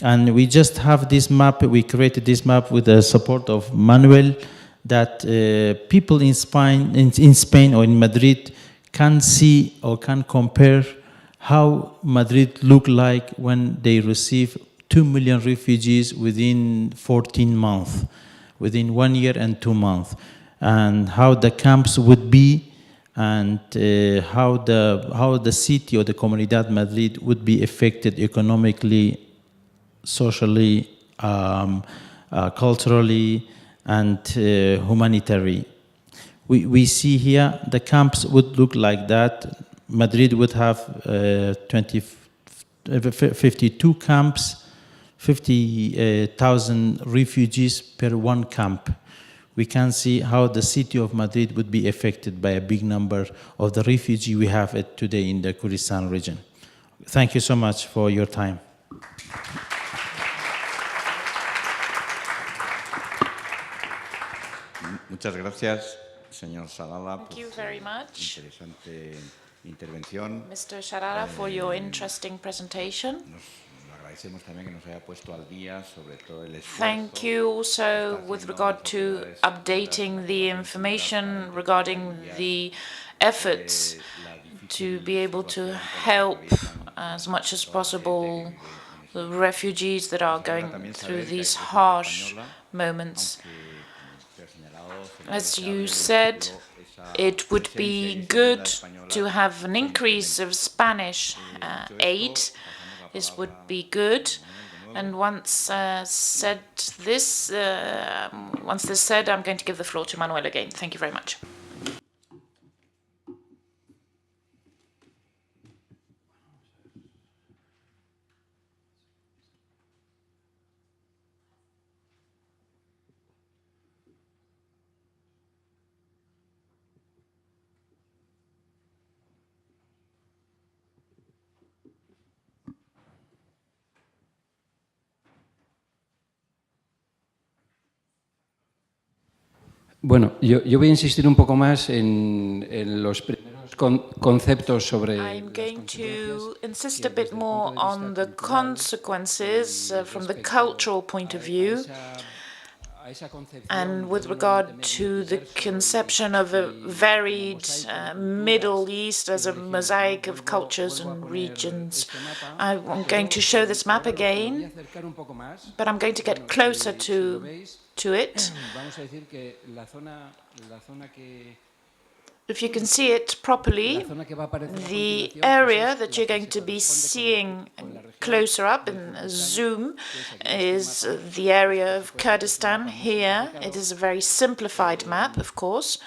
And we just have this map, we created this map with the support of Manuel, that people in Spain or in Madrid can see or can compare how Madrid looked like when they received 2 million refugees within 14 months, within 1 year and 2 months, and how the camps would be, and how the city or the Comunidad Madrid would be affected economically, socially, culturally, and humanitarian. We see here the camps would look like that. Madrid would have 52 camps, 50,000 refugees per one camp. We can see how the city of Madrid would be affected by a big number of the refugees we have today in the Kurdistan region. Thank you so much for your time. Muchas gracias, señor Salala, Thank you very much, interesante intervención. Mr. Sharara, for your interesting presentation. Thank you also with regard to updating the information regarding the efforts to be able to help as much as possible the refugees that are going through these harsh moments. As you said, it would be good to have an increase of Spanish aid. This would be good. And once this said, I'm going to give the floor to Manuel again. Thank you very much. Bueno, yo voy a insistir un poco más en los primeros conceptos sobre. I'm going to insist a bit more on the consequences from the cultural point of view, and with regard to the conception of a varied Middle East as a mosaic of cultures and regions. I'm going to show this map again, but I'm going to get closer to it. If you can see it properly, the area that you're going to be seeing closer up in zoom is the area of Kurdistan here. It is a very simplified map, of course.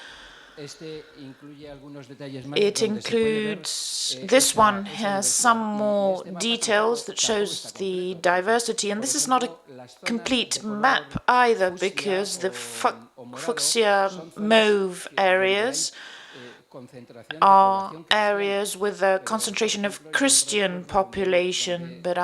It includes, this one has some more details that shows the diversity, and this is not a complete map either, because the fuchsia mauve areas are areas with a concentration of Christian population, but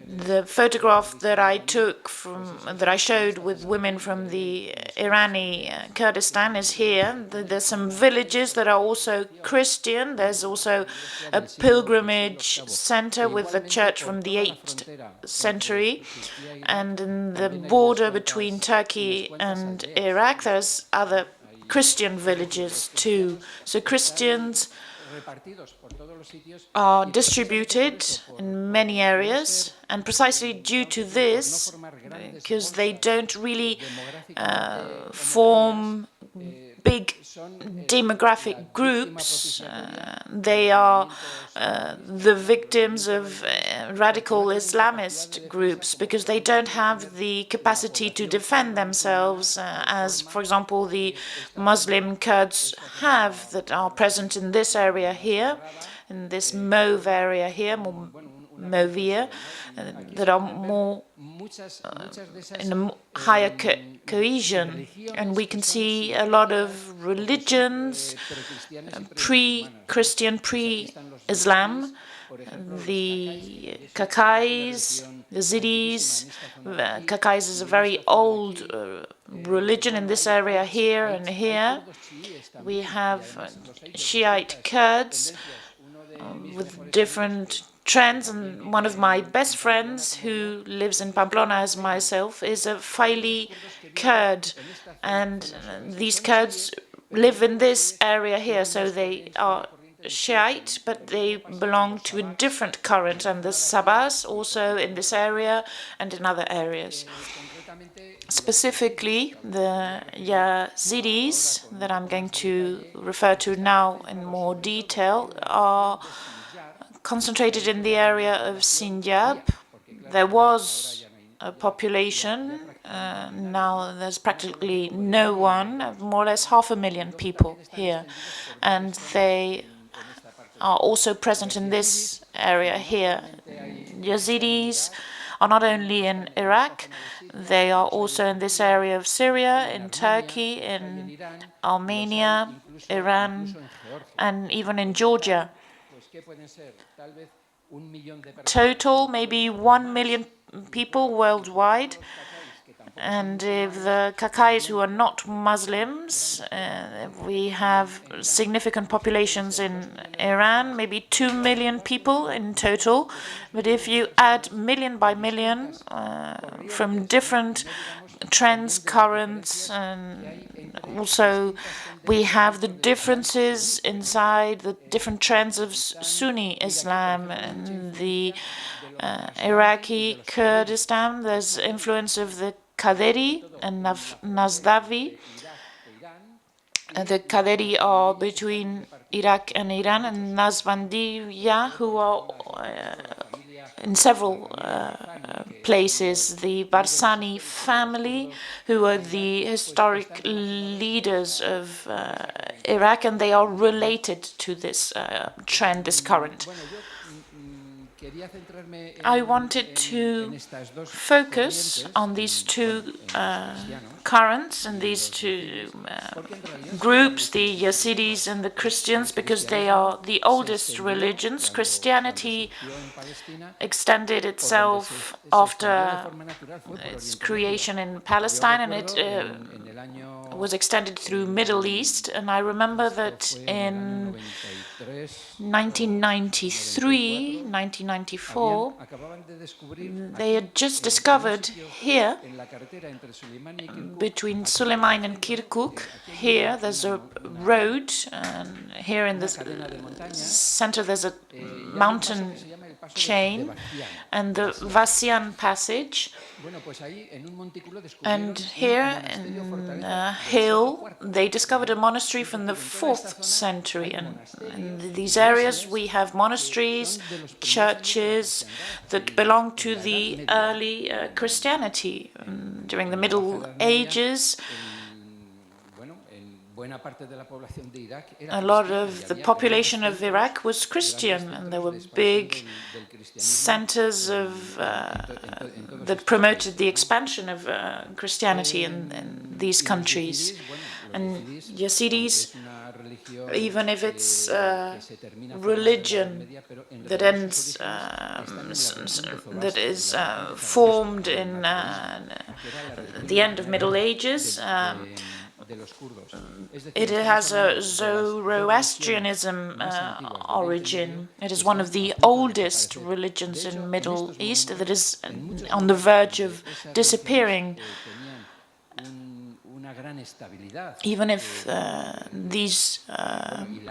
the photograph that I showed with women from the Iraqi Kurdistan is here. There's some villages that are also Christian. There's also a pilgrimage center with a church from the 8th century. And in the border between Turkey and Iraq, there's other Christian villages too. So Christians are distributed in many areas, and precisely due to this, because they don't really form big demographic groups, they are the victims of radical Islamist groups, because they don't have the capacity to defend themselves, as, for example, the Muslim Kurds have that are present in this area here, in this mauve area here, Movia, that are more in a higher cohesion. And we can see a lot of religions, pre-Christian, pre-Islam, the Kakais, the Yazidis. Kakais is a very old religion in this area here and here. We have Shiite Kurds with different trends, and one of my best friends who lives in Pamplona as myself is a Faili Kurd, and these Kurds live in this area here, so they are Shiite, but they belong to a different current, and the Sabas also in this area and in other areas. Specifically, the Yazidis that I'm going to refer to now in more detail are concentrated in the area of Sinjab. There was a population, now there's practically no one, more or less 500,000 people here, and they are also present in this area here. Yazidis are not only in Iraq, they are also in this area of Syria, in Turkey, in Armenia, Iran, and even in Georgia. Total, maybe 1 million people worldwide. And if the Kakais who are not Muslims, we have significant populations in Iran, maybe 2 million people in total. But if you add million by million from different trends, currents, and also we have the differences inside the different trends of Sunni Islam and the Iraqi Kurdistan. There's influence of the Qaderi and Nazdavi. The Qaderi are between Iraq and Iran, and Nazbandiya, who are in several places. The Barsani family, who are the historic leaders of Iraq, and they are related to this trend, this current. I wanted to focus on these two currents and these two groups, the Yazidis and the Christians, because they are the oldest religions. Christianity extended itself after its creation in Palestine, and it was extended through Middle East. And I remember that in 1993, 1994, they had just discovered here, between Suleiman and Kirkuk, here there's a road, and here in the center there's a mountain chain, and the Vasian passage. And here in a hill, they discovered a monastery from the 4th century. And in these areas, we have monasteries, churches that belong to the early Christianity. During the Middle Ages, a lot of the population of Iraq was Christian, and there were big centers of that promoted the expansion of Christianity in these countries. And Yazidis, even if it's religion that ends, that is formed in the end of Middle Ages, it has a Zoroastrianism origin. It is one of the oldest religions in Middle East that is on the verge of disappearing. Even if these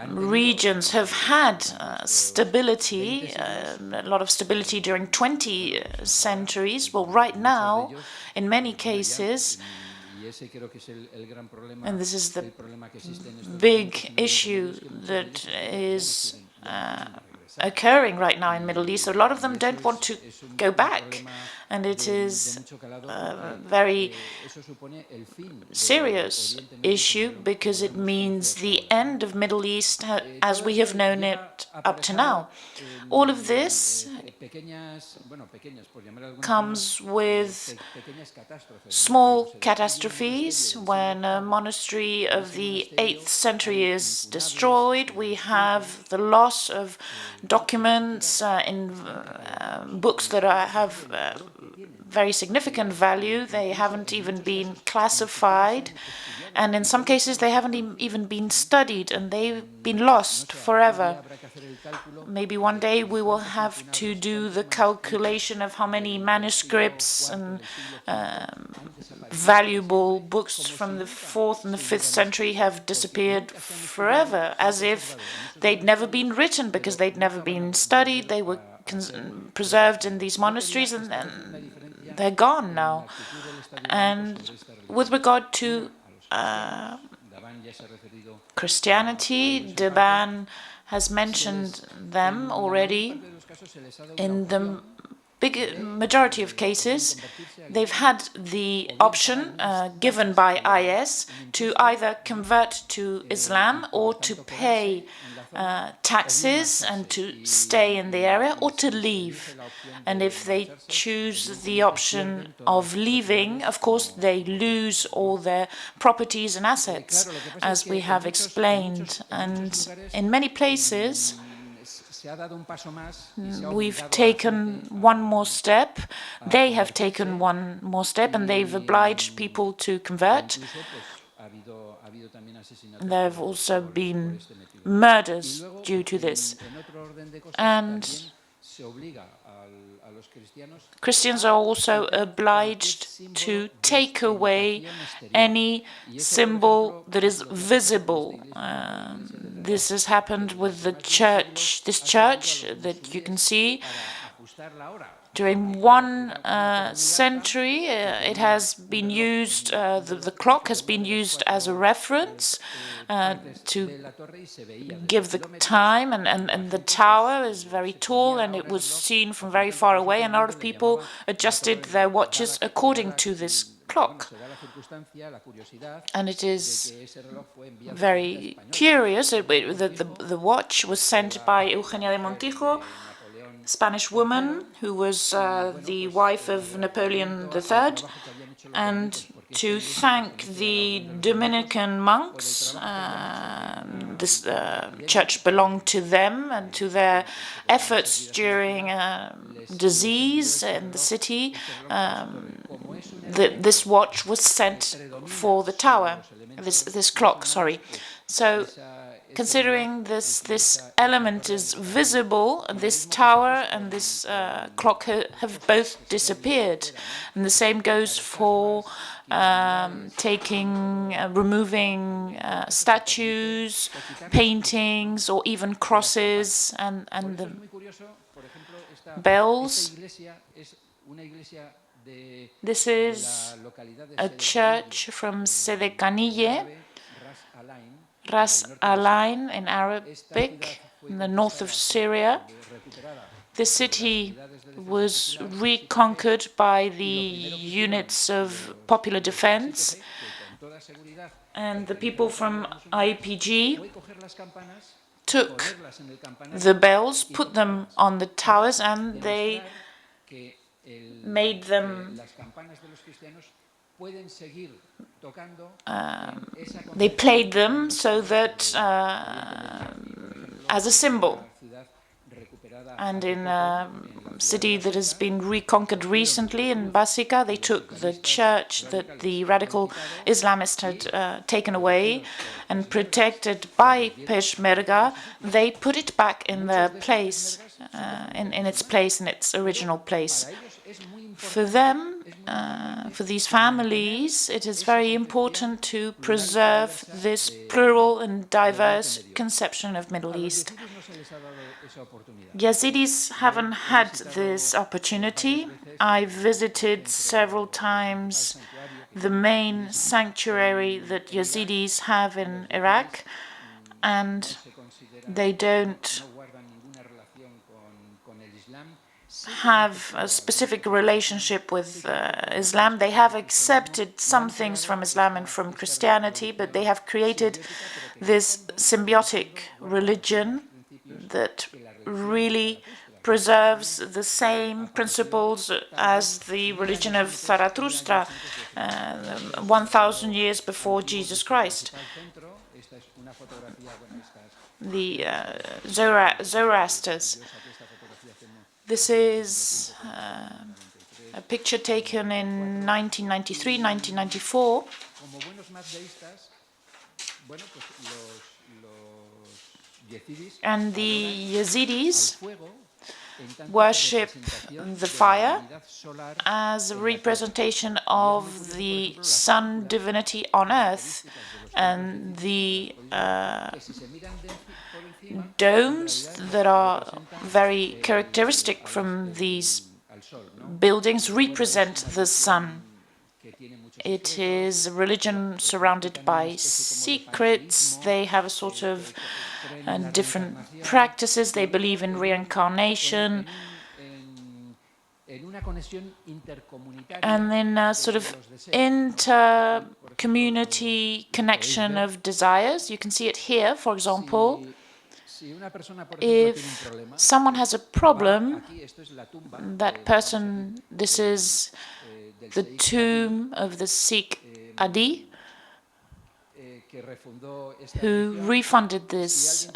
regions have had stability, a lot of stability during 20 centuries, well, right now, in many cases, and this is the big issue that is occurring right now in Middle East. A lot of them don't want to go back, and it is a very serious issue because it means the end of Middle East as we have known it up to now. All of this comes with small catastrophes. When a monastery of the 8th century is destroyed, we have the loss of documents in books that have very significant value. They haven't even been classified, and in some cases they haven't even been studied, and they've been lost forever. Maybe one day we will have to do the calculation of how many manuscripts and valuable books from the 4th and the 5th century have disappeared forever, as if they'd never been written, because they'd never been studied. They were preserved in these monasteries, and they're gone now. And with regard to Christianity, Deban has mentioned them already. In the big majority of cases, they've had the option given by IS to either convert to Islam or to pay taxes and to stay in the area, or to leave. And if they choose the option of leaving, of course they lose all their properties and assets, as we have explained. And in many places we've taken one more step, they have taken one more step, and they've obliged people to convert. There have also been murders due to this. And Christians are also obliged to take away any symbol that is visible. This has happened with the church, this church that you can see. During one century, it has been used, the clock has been used as a reference to give the time, and the tower is very tall, and it was seen from very far away, and a lot of people adjusted their watches according to this clock. And it is very curious that the watch was sent by Eugenia de Montijo, Spanish woman who was the wife of Napoleon III, and to thank the Dominican monks. This church belonged to them and to their efforts during disease in the city. This watch was sent for the tower, this clock, sorry. So, considering this element is visible, this tower and this clock have both disappeared. And the same goes for removing statues, paintings, or even crosses and the bells. This is a church from Sedecanille, Ras Alain in Arabic, in the north of Syria. The city was reconquered by the units of popular defense, and the people from IPG took the bells, put them on the towers, and they made them they played them so that as a symbol. And in a city that has been reconquered recently, in Basica, they took the church that the radical Islamists had taken away and protected by Peshmerga. They put it back in their place, in its original place. For them, for these families, it is very important to preserve this plural and diverse conception of Middle East. Yazidis haven't had this opportunity. I visited several times the main sanctuary that Yazidis have in Iraq, and they don't have a specific relationship with Islam. They have accepted some things from Islam and from Christianity, but they have created this symbiotic religion that really preserves the same principles as the religion of Zarathustra 1,000 years before Jesus Christ. The Zoroasters. This is a picture taken in 1993, 1994. And the Yazidis worship the fire as a representation of the sun divinity on earth, and the domes that are very characteristic from these buildings represent the sun. It is a religion surrounded by secrets. They have a sort of different practices. They believe in reincarnation, and in a sort of inter-community connection of desires. You can see it here, for example. If someone has a problem, that person, this is the tomb of the Sikh Adi, who refunded this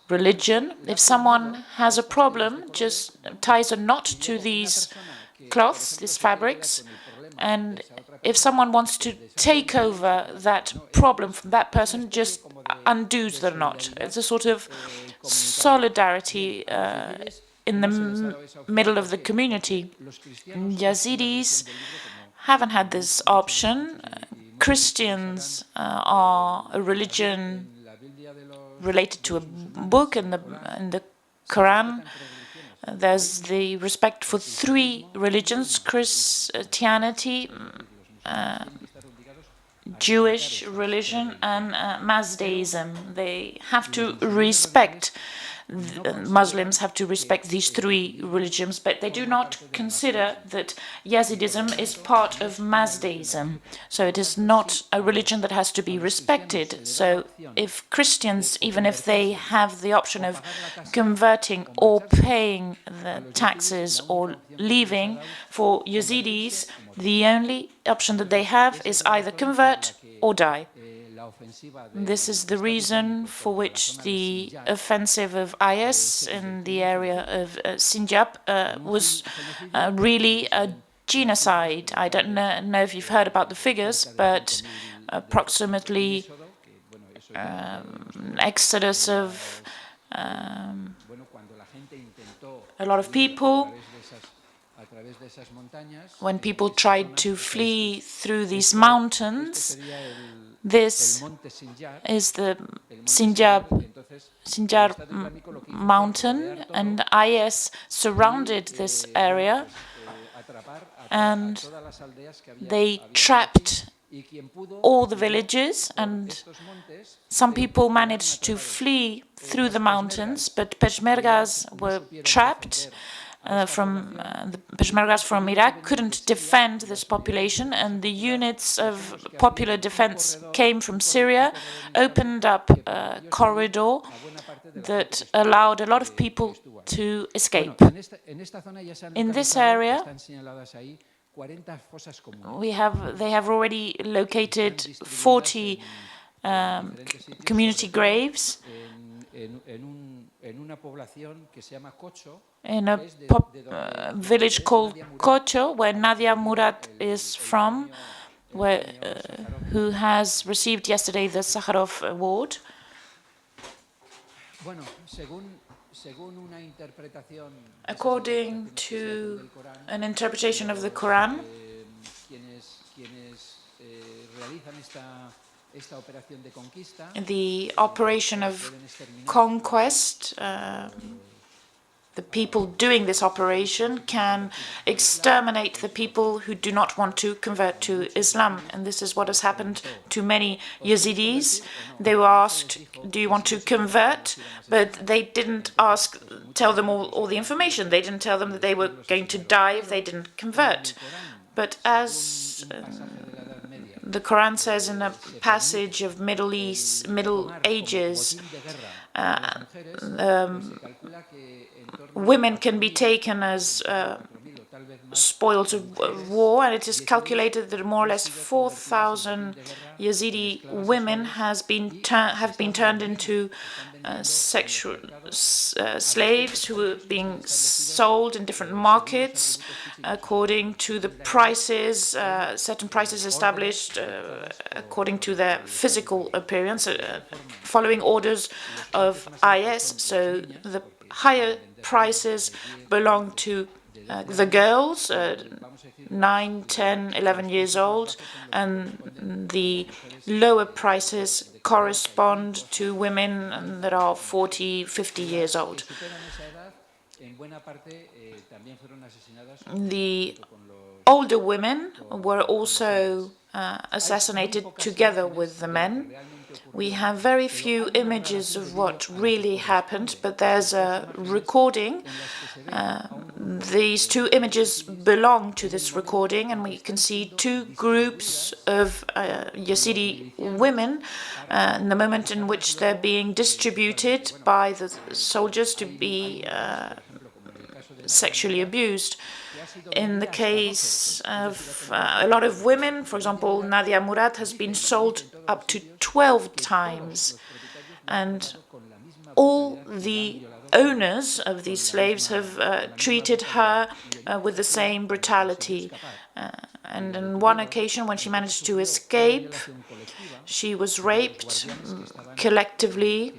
religion. If someone has a problem, just ties a knot to these cloths, these fabrics, and if someone wants to take over that problem from that person, just undoes the knot. It's a sort of solidarity in the middle of the community. Yazidis haven't had this option. Christians are a religion related to a book in the Quran. There's the respect for three religions: Christianity, Jewish religion, and Mazdaism. They have to respect, Muslims have to respect these three religions, but they do not consider that Yazidism is part of Mazdaism. So it is not a religion that has to be respected. So if Christians, even if they have the option of converting or paying the taxes or leaving, for Yazidis, the only option that they have is either convert or die. This is the reason for which the offensive of IS in the area of Sinjab was really a genocide. I don't know if you've heard about the figures, but approximately exodus of a lot of people. When people tried to flee through these mountains, this is the Sinjar mountain, and IS surrounded this area, and they trapped all the villages, and some people managed to flee through the mountains, but Peshmergas were trapped. The Peshmergas from Iraq couldn't defend this population, and the units of popular defense came from Syria, opened up a corridor that allowed a lot of people to escape. In this area, they have already located 40 community graves in a village called Kocho, where Nadia Murad is from, who has received yesterday the Sakharov Award. According to an interpretation of the Quran, the operation of conquest, the people doing this operation can exterminate the people who do not want to convert to Islam. And this is what has happened to many Yazidis. They were asked, do you want to convert? But they didn't tell them all the information. They didn't tell them that they were going to die if they didn't convert. But as the Quran says in a passage of Middle Ages, women can be taken as spoils of war, and it is calculated that more or less 4,000 Yazidi women have been turned into sexual slaves who are being sold in different markets according to the prices, certain prices established according to their physical appearance, following orders of IS. So the higher prices belong to the girls, 9, 10, 11 years old, and the lower prices correspond to women that are 40, 50 years old. The older women were also assassinated together with the men. We have very few images of what really happened, but there's a recording. These two images belong to this recording, and we can see two groups of Yazidi women in the moment in which they're being distributed by the soldiers to be sexually abused. In the case of a lot of women, for example, Nadia Murad has been sold up to 12 times, and all the owners of these slaves have treated her with the same brutality. And on one occasion, when she managed to escape, she was raped collectively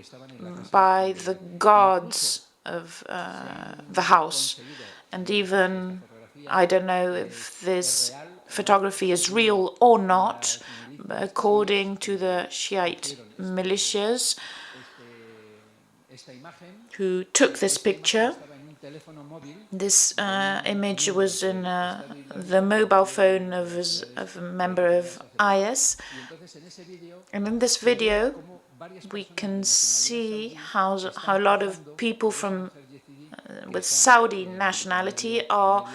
by the guards of the house. And even, I don't know if this photography is real or not, but according to the Shiite militias who took this picture, this image was in the mobile phone of a member of IS. And in this video, we can see how a lot of people from with Saudi nationality are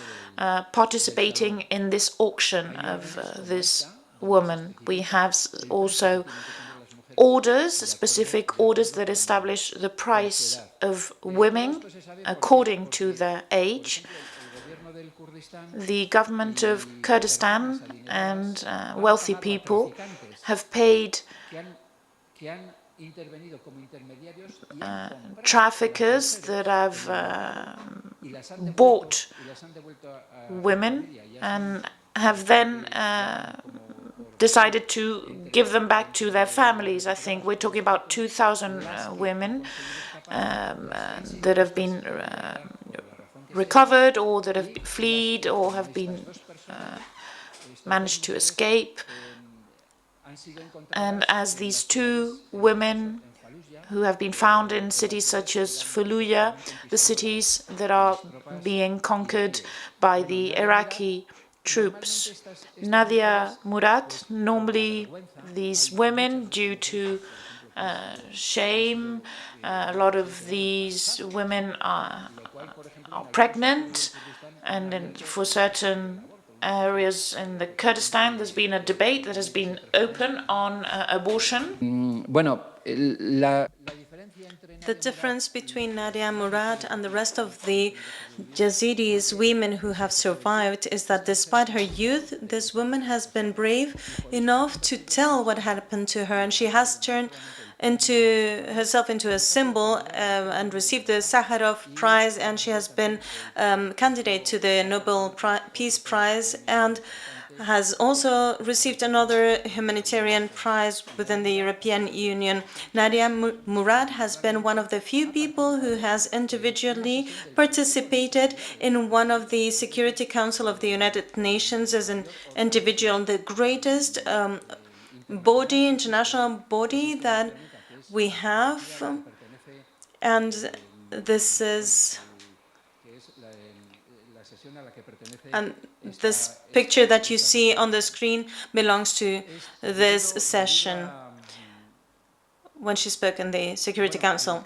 participating in this auction of this woman. We have also orders, specific orders that establish the price of women according to their age. The government of Kurdistan and wealthy people have paid traffickers that have bought women and have then decided to give them back to their families. I think we're talking about 2,000 women that have been recovered or that have fled or have been managed to escape. And as these two women who have been found in cities such as Fallujah, the cities that are being conquered by the Iraqi troops. Nadia Murad, normally these women, due to shame, a lot of these women are pregnant, and for certain areas in the Kurdistan, there's been a debate that has been open on abortion. The difference between Nadia Murad and the rest of the Yazidis women who have survived is that despite her youth, this woman has been brave enough to tell what happened to her, and she has turned herself into a symbol and received the Sakharov Prize, and she has been candidate to the Nobel Peace Prize and has also received another humanitarian prize within the European Union. Nadia Murad has been one of the few people who has individually participated in one of the Security Council of the United Nations as an individual, the greatest international body that we have. And this is... And this picture that you see on the screen belongs to this session when she spoke in the Security Council.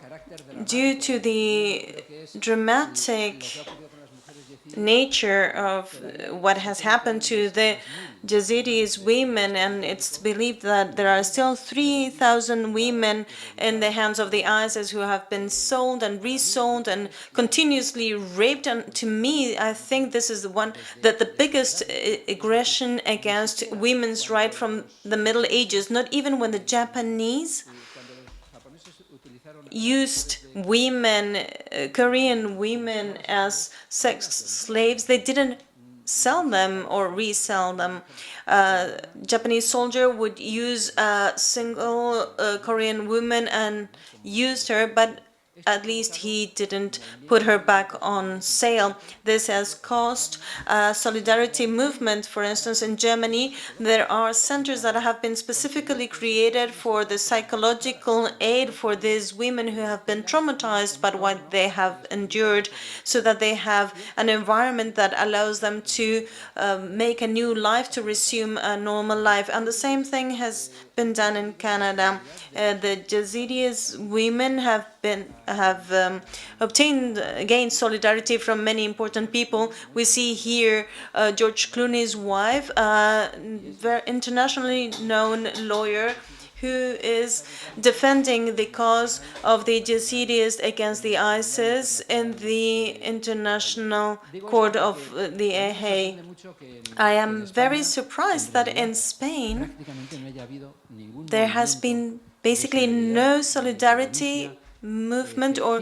Due to the dramatic nature of what has happened to the Yazidis women, and it's believed that there are still 3,000 women in the hands of the ISIS who have been sold and resold and continuously raped. And to me, I think this is the biggest aggression against women's rights from the Middle Ages. Not even when the Japanese used women, Korean women, as sex slaves, they didn't sell them or resell them. Japanese soldier would use a single Korean woman and used her, but at least he didn't put her back on sale. This has caused a solidarity movement. For instance, in Germany, there are centers that have been specifically created for the psychological aid for these women who have been traumatized by what they have endured, so that they have an environment that allows them to make a new life, to resume a normal life. And the same thing has been done in Canada. The Yazidi women have gained solidarity from many important people. We see here George Clooney's wife, a very internationally known lawyer who is defending the cause of the Yazidis against the ISIS in the International Court of the Hague. I am very surprised that in Spain there has been basically no solidarity movement or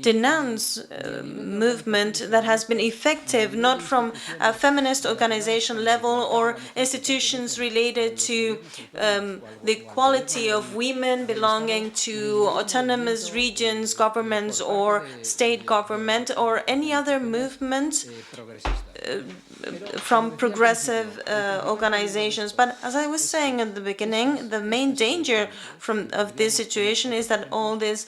denounce movement that has been effective, not from a feminist organization level or institutions related to the equality of women belonging to autonomous regions, governments, or state government, or any other movement from progressive organizations. But as I was saying at the beginning, the main danger of this situation is that all these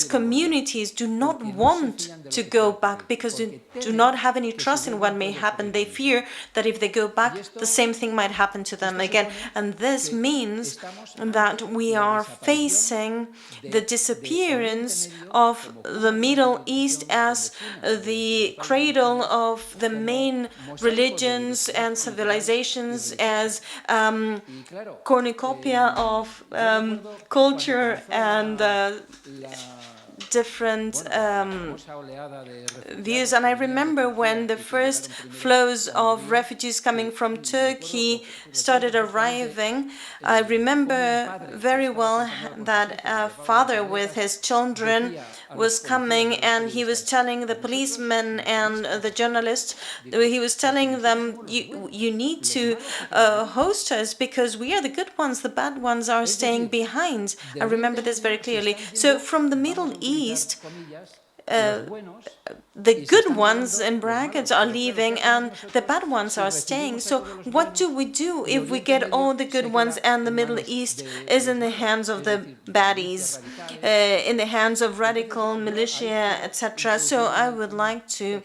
communities do not want to go back because they do not have any trust in what may happen. They fear that if they go back, the same thing might happen to them again. And this means that we are facing the disappearance of the Middle East as the cradle of the main religions and civilizations, as cornucopia of culture and different views. And I remember when the first flows of refugees coming from Turkey started arriving, I remember very well that a father with his children was coming, and he was telling the policemen and the journalists, he was telling them, you need to host us because we are the good ones, the bad ones are staying behind. I remember this very clearly. So from the Middle East, the good ones, in brackets, are leaving and the bad ones are staying. So what do we do if we get all the good ones and the Middle East is in the hands of the baddies, in the hands of radical militia, etc.? So I would like to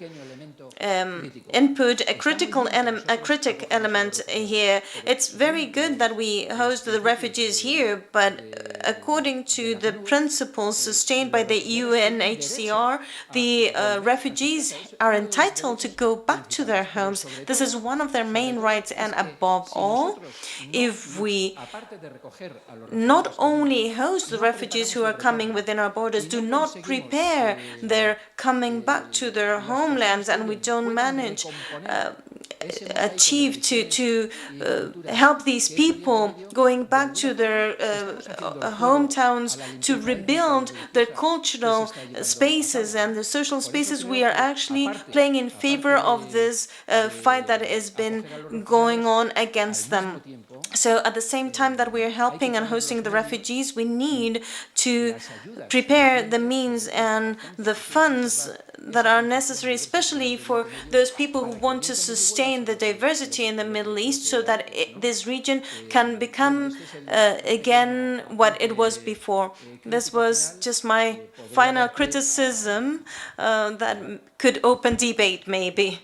input a critic element here. It's very good that we host the refugees here, but according to the principles sustained by the UNHCR, the refugees are entitled to go back to their homes. This is one of their main rights, and above all, if we not only host the refugees who are coming within our borders, do not prepare their coming back to their homelands, and we don't manage achieve to help these people going back to their hometowns to rebuild their cultural spaces and the social spaces, we are actually playing in favor of this fight that has been going on against them. So at the same time that we are helping and hosting the refugees, we need to prepare the means and the funds that are necessary, especially for those people who want to sustain the diversity in the Middle East, so that this region can become again what it was before. This was just my final criticism that could open debate, maybe.